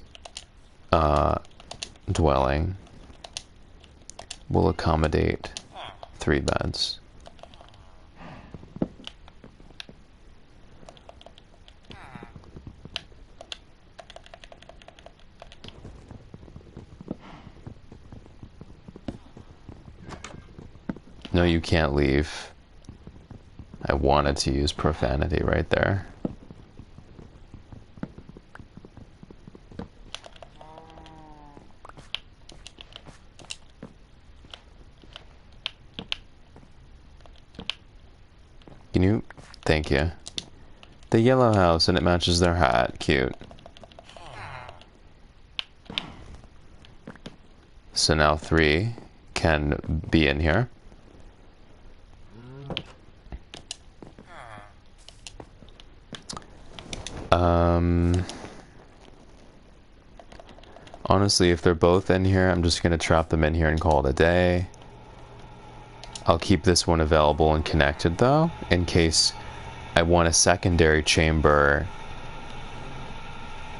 [SPEAKER 1] dwelling will accommodate 3 beds. No, you can't leave. I wanted to use profanity right there. Can you? Thank you. The yellow house, and it matches their hat. Cute. So now 3 can be in here. Honestly, if they're both in here, I'm just gonna trap them in here and call it a day. I'll keep this one available and connected though, in case I want a secondary chamber.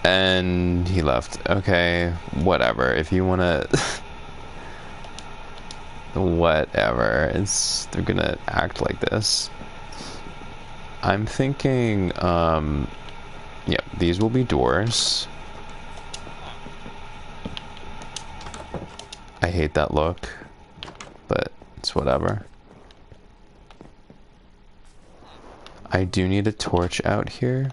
[SPEAKER 1] And he left. Okay, whatever. If you wanna... whatever. They're gonna act like this. I'm thinking, yeah, these will be doors. I hate that look, but it's whatever. I do need a torch out here.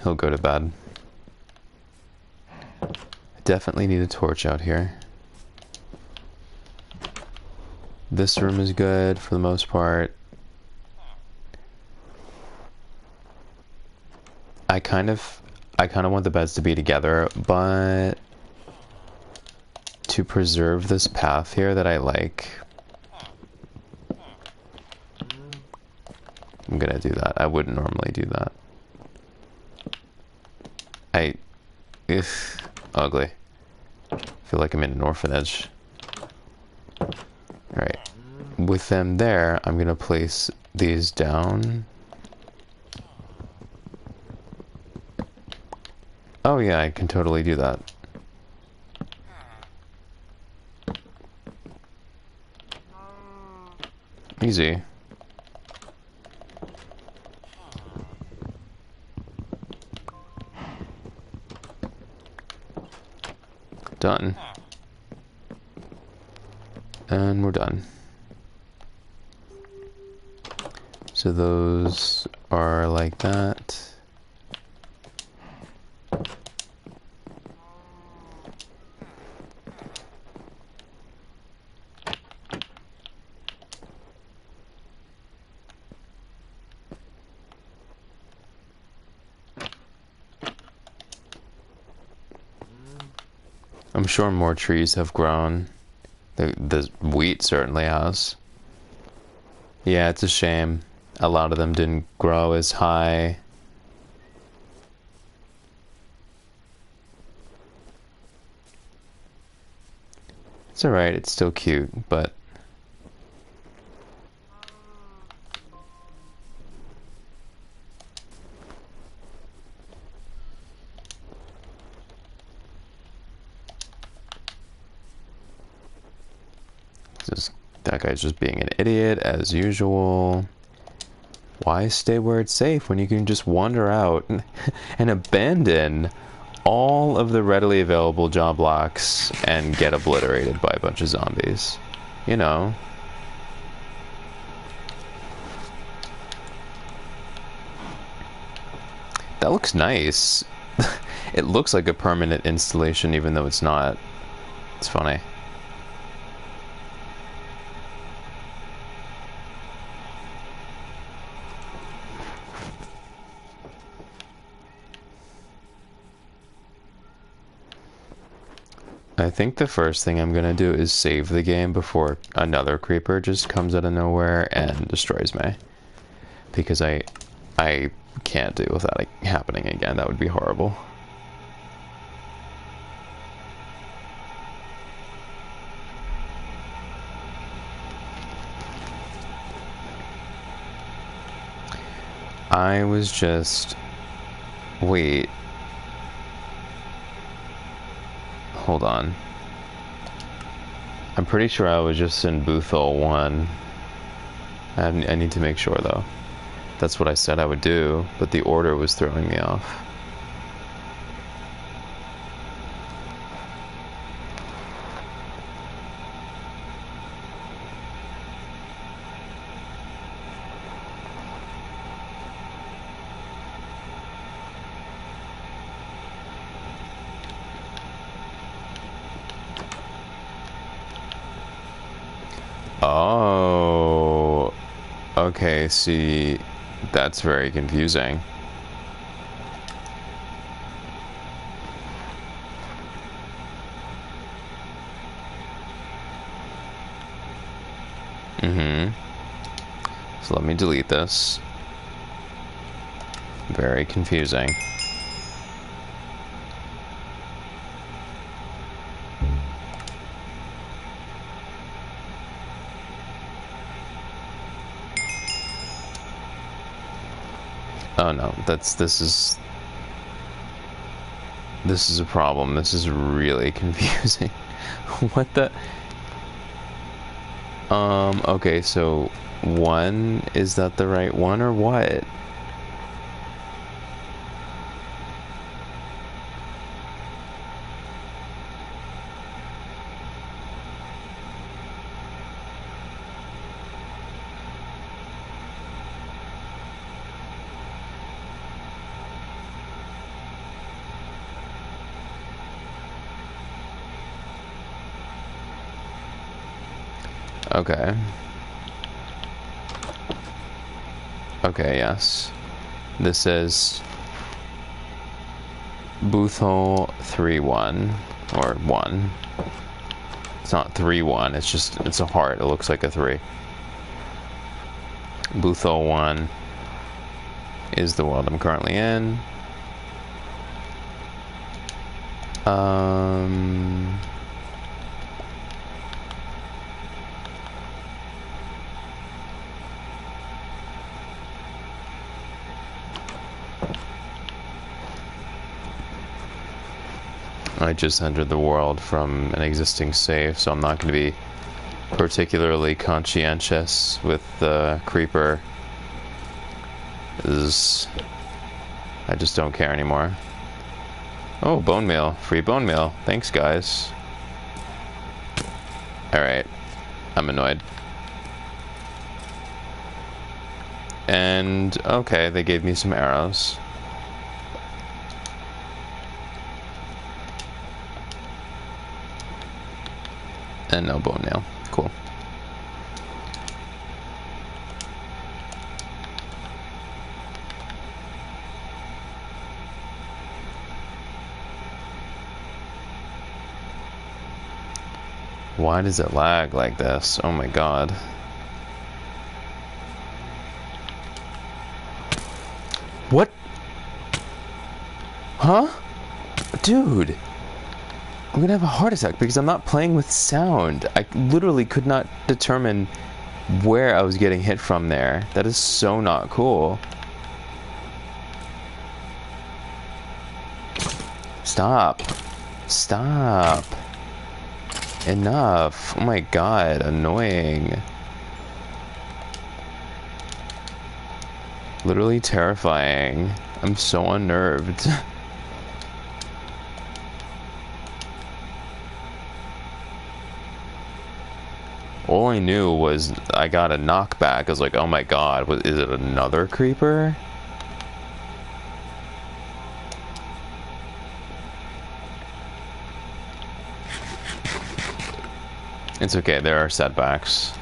[SPEAKER 1] He'll go to bed. I definitely need a torch out here. This room is good for the most part. I kind of want the beds to be together, but to preserve this path here that I like, I'm gonna do that. I wouldn't normally do that. Ugh, ugly. feel like I'm in an orphanage. Alright. With them there, I'm gonna place these down. Oh yeah, I can totally do that. Easy. Done. And we're done. So those are like that. I'm sure more trees have grown. The wheat certainly has. Yeah, it's a shame. A lot of them didn't grow as high. It's alright, it's still cute, but... that guy's just being an idiot, as usual. Why stay where it's safe when you can just wander out and abandon all of the readily available job blocks and get obliterated by a bunch of zombies? You know. That looks nice. It looks like a permanent installation even though it's not. It's funny. I think the first thing I'm gonna do is save the game before another creeper just comes out of nowhere and destroys me. Because I can't deal with that happening again. That would be horrible. I was just... Wait. Hold on. I'm pretty sure I was just in Boothole 1. I need to make sure, though. That's what I said I would do, but the order was throwing me off. Oh, okay, see, that's very confusing. So let me delete this. Very confusing. Oh no, this is a problem. This is really confusing. What the? Okay, so 1, is that the right one or what? Okay. Okay, yes. This is Boothole 3-1 or 1. It's not 3-1, it's a heart. It looks like a 3. Boothole 1 is the world I'm currently in. I just entered the world from an existing save, so I'm not going to be particularly conscientious with the creeper. I just don't care anymore. Oh, bone meal. Free bone meal. Thanks, guys. Alright. I'm annoyed. And, okay, they gave me some arrows. And no bone meal. Cool. Why does it lag like this? Oh my god. What? Huh? Dude. I'm gonna have a heart attack because I'm not playing with sound. I literally could not determine where I was getting hit from there. That is so not cool. Stop. Stop. Enough. Oh my god, annoying. Literally terrifying. I'm so unnerved. All I knew was I got a knockback. I was like, oh my god, is it another creeper? It's okay, there are setbacks.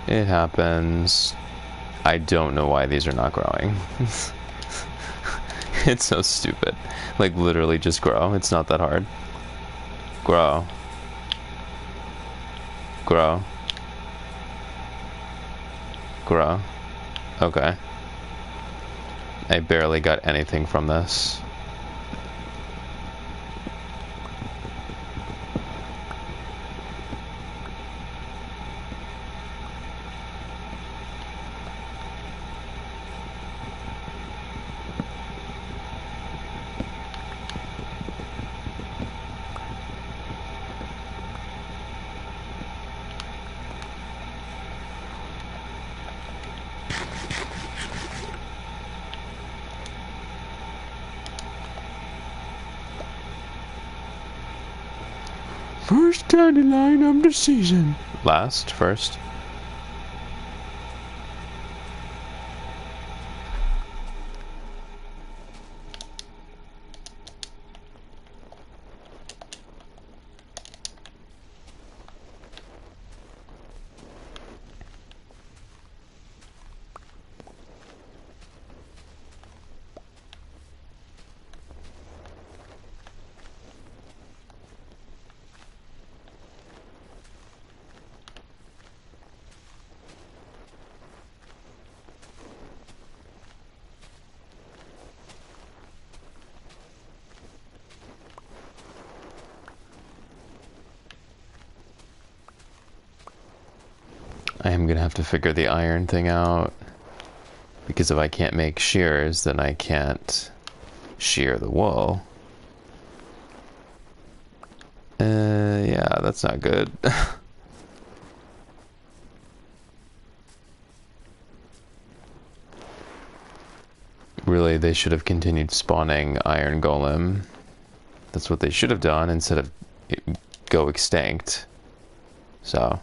[SPEAKER 1] It happens. I don't know why these are not growing. It's so stupid. Like, literally just grow. It's not that hard. Grow. Grow. Grow. Okay. I barely got anything from this. First dandelion of the season. Last, first. I am gonna have to figure the iron thing out, because if I can't make shears, then I can't shear the wool. Yeah, that's not good. Really, they should have continued spawning iron golem. That's what they should have done instead of go extinct. So...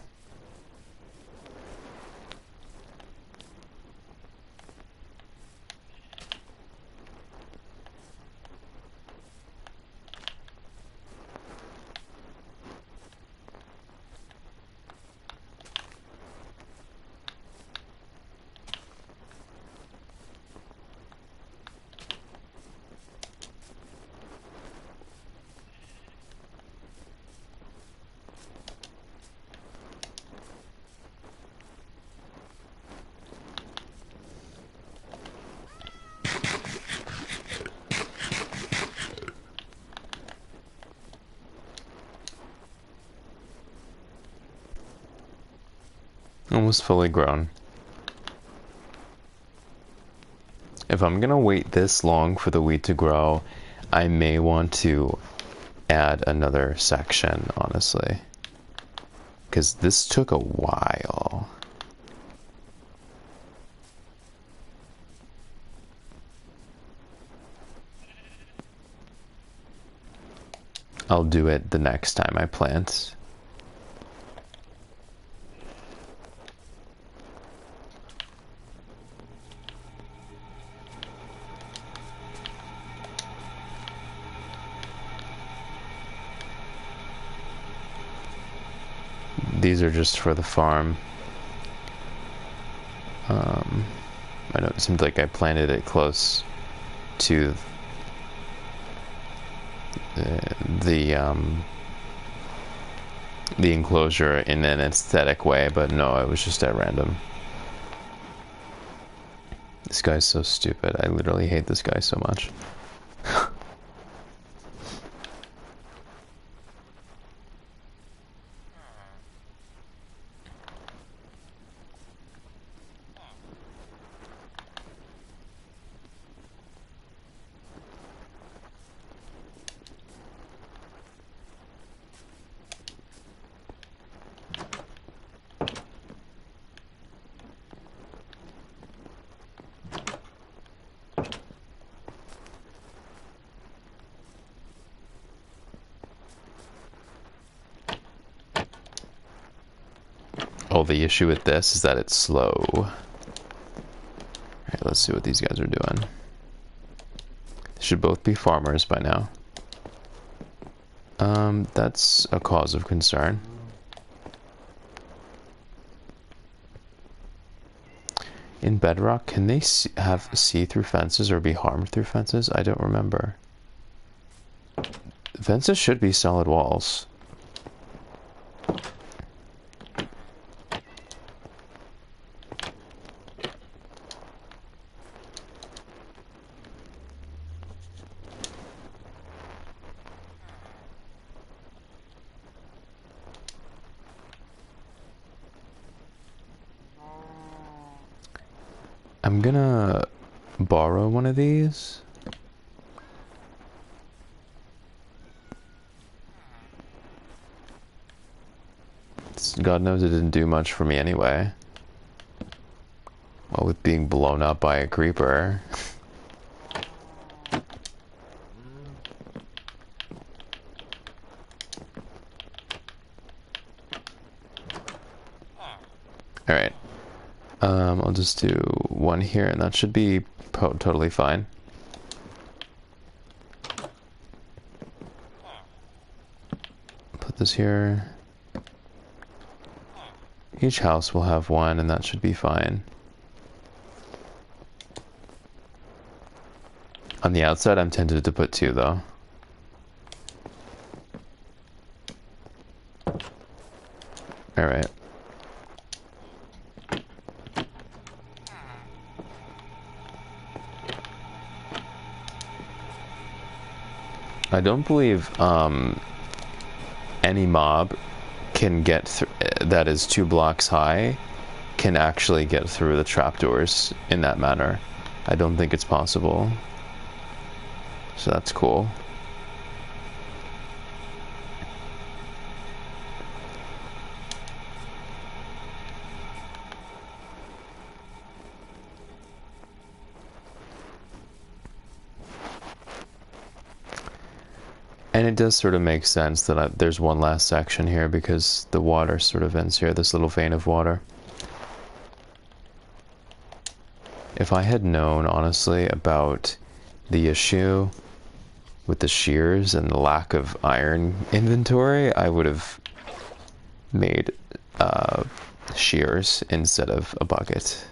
[SPEAKER 1] almost fully grown. If I'm gonna wait this long for the wheat to grow, I may want to add another section, honestly. Because this took a while. I'll do it the next time I plant. These are just for the farm. I know it seemed like I planted it close to the enclosure in an aesthetic way, but no, it was just at random. This guy's so stupid. I literally hate this guy so much. Oh, the issue with this is that it's slow. Alright, let's see what these guys are doing. They should both be farmers by now. That's a cause of concern. In Bedrock, can they see through fences or be harmed through fences? I don't remember. Fences should be solid walls. I'm gonna borrow one of these. God knows it didn't do much for me anyway. Well, with being blown up by a creeper. Alright. I'll just do one here, and that should be totally fine. Put this here. Each house will have one, and that should be fine. On the outside, I'm tempted to put two, though. Alright. I don't believe any mob can get through that is 2 blocks high can actually get through the trapdoors in that manner. I don't think it's possible. So that's cool. And it does sort of make sense that there's one last section here because the water sort of ends here, this little vein of water. If I had known, honestly, about the issue with the shears and the lack of iron inventory, I would have made shears instead of a bucket.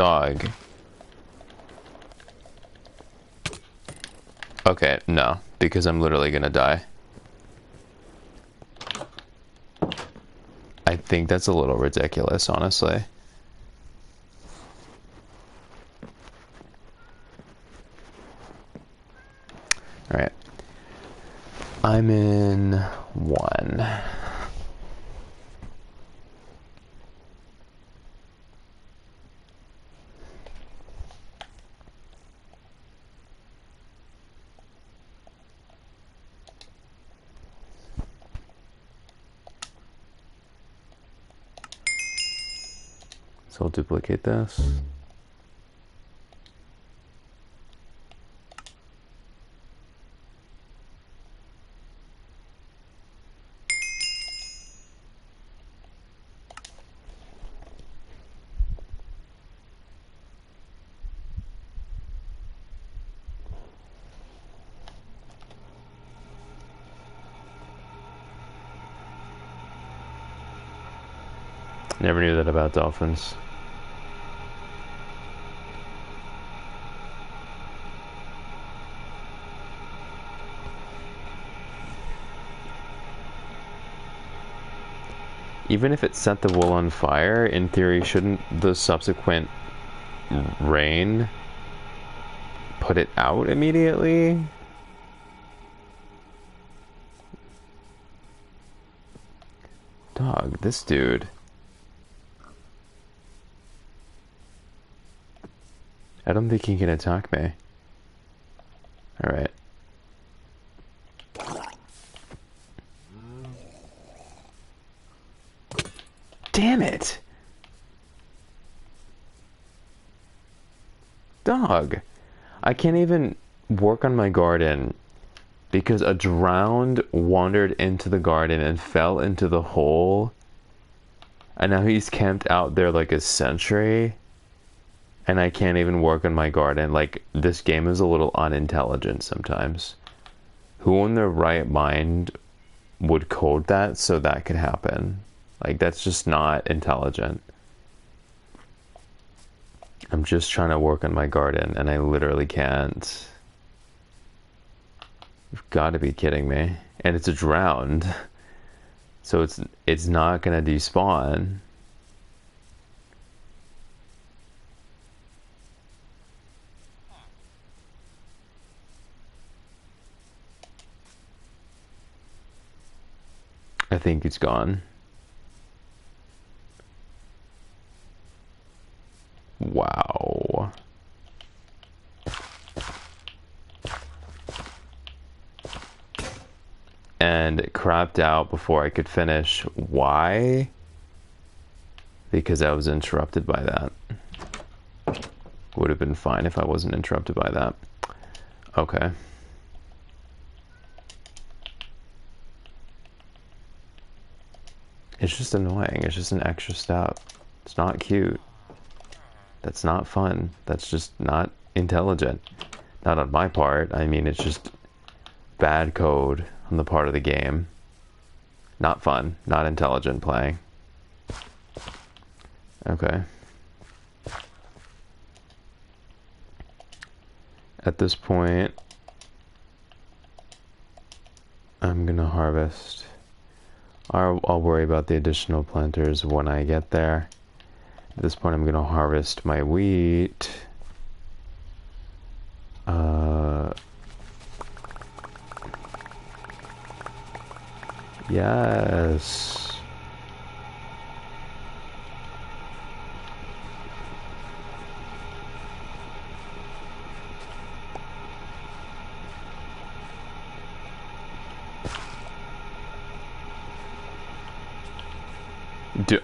[SPEAKER 1] Dog. Okay, no, because I'm literally gonna die. I think that's a little ridiculous, honestly. Alright. I'm in 1. So I'll duplicate this. Never knew that about dolphins. Even if it set the wool on fire, in theory, shouldn't the subsequent rain put it out immediately? Dog, this dude. I don't think he can attack me. Alright. Damn it! Dog. I can't even work on my garden because a drowned wandered into the garden and fell into the hole. And now he's camped out there like a century. And I can't even work on my garden. Like, this game is a little unintelligent sometimes. Who in their right mind would code that so that could happen? Like, that's just not intelligent. I'm just trying to work on my garden and I literally can't. You've got to be kidding me. And it's a drowned. So it's not gonna despawn. I think it's gone. Wow. And it crapped out before I could finish. Why? Because I was interrupted by that. Would have been fine if I wasn't interrupted by that. Okay. It's just annoying. It's just an extra step. It's not cute. That's not fun. That's just not intelligent. Not on my part. I mean, it's just bad code on the part of the game. Not fun. Not intelligent playing. Okay. At this point, I'm gonna harvest. I'll worry about the additional planters when I get there. At this point, I'm gonna harvest my wheat. Yes.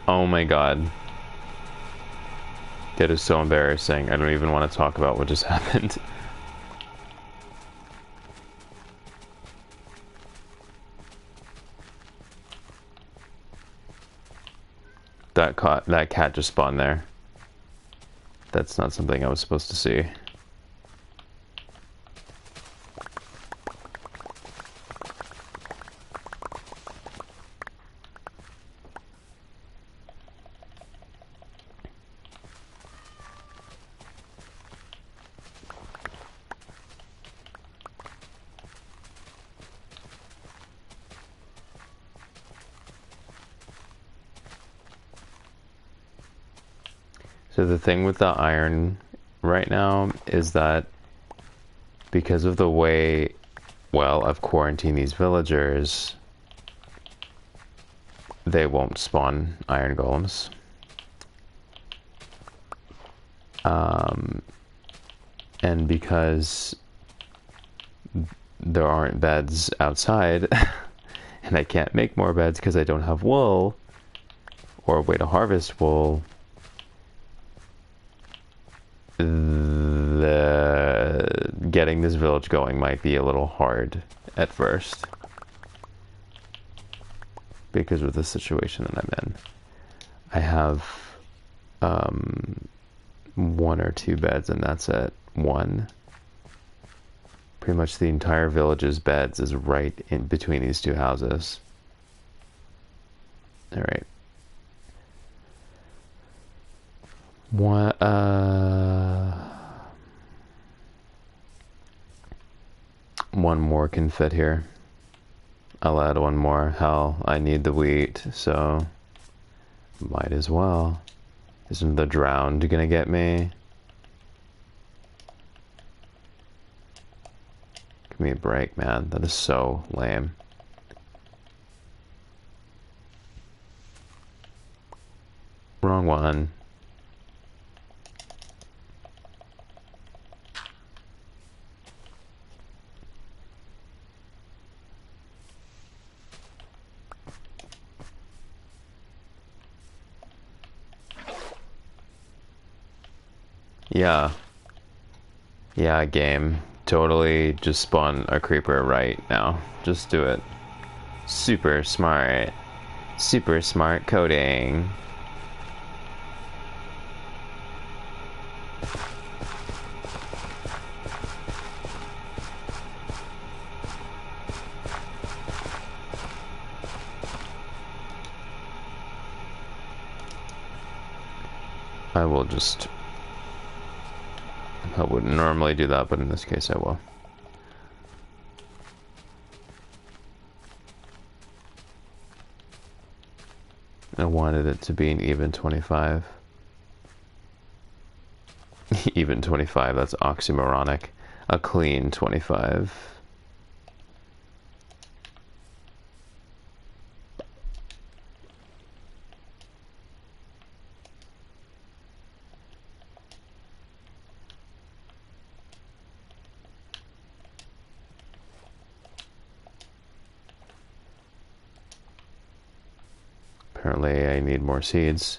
[SPEAKER 1] Oh my god. That is so embarrassing. I don't even want to talk about what just happened. That cat just spawned there. That's not something I was supposed to see. So the thing with the iron right now is that because of the way, well, I've quarantined these villagers, they won't spawn iron golems. And because there aren't beds outside, and I can't make more beds because I don't have wool, or a way to harvest wool, getting this village going might be a little hard at first because of the situation that I'm in. I have 1 or 2 beds, and that's it. 1. Pretty much the entire village's beds is right in between these 2 houses. All right. One more can fit here. I'll add 1 more. Hell, I need the wheat, so might as well. Isn't the drowned gonna get me? Give me a break, man. That is so lame. Wrong one. Yeah. Yeah, game. Totally just spawn a creeper right now. Just do it. Super smart. Super smart coding. I will just... I wouldn't normally do that, but in this case I will. I wanted it to be an even 25. Even 25, that's oxymoronic. A clean 25. Apparently I need more seeds.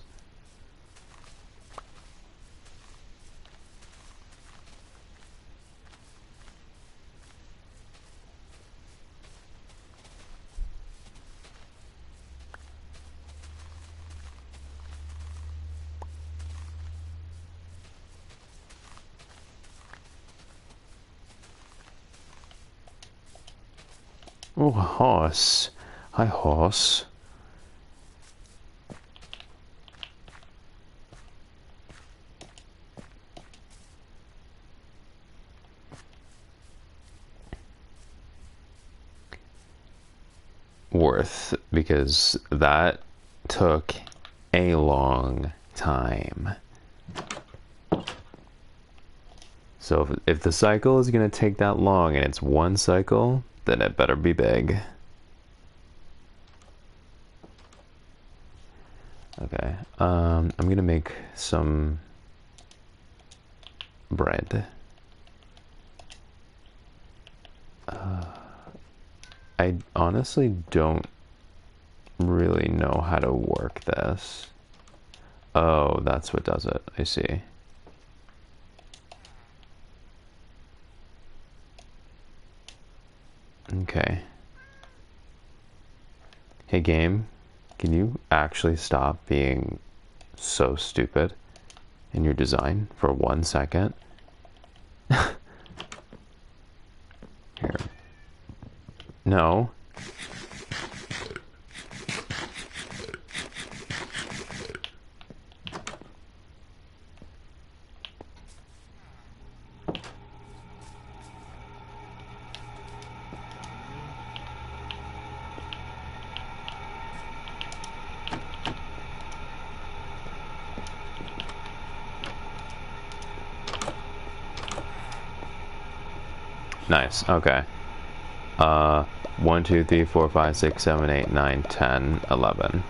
[SPEAKER 1] Oh, a horse. Hi, horse. Worth, because that took a long time. So if the cycle is going to take that long and it's 1 cycle, then it better be big. Okay, I'm going to make some bread. I honestly don't really know how to work this. Oh, that's what does it. I see. Okay. Hey, game, can you actually stop being so stupid in your design for 1 second? Here. No. Nice. Okay. 1, 2, 3, 4, 5, 6, 7, 8, 9, 10, 11.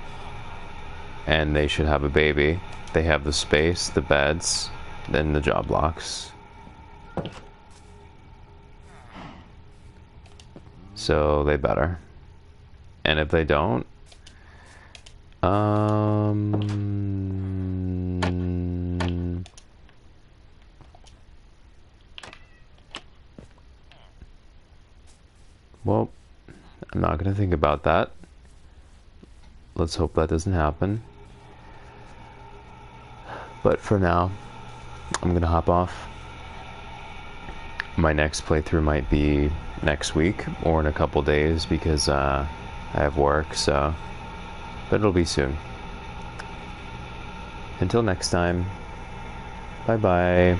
[SPEAKER 1] And they should have a baby. They have the space, the beds, then the job blocks. So they better. And if they don't, well, I'm not gonna think about that. Let's hope that doesn't happen. But for now, I'm gonna hop off. My next playthrough might be next week or in a couple days because I have work, so. But it'll be soon. Until next time, bye bye.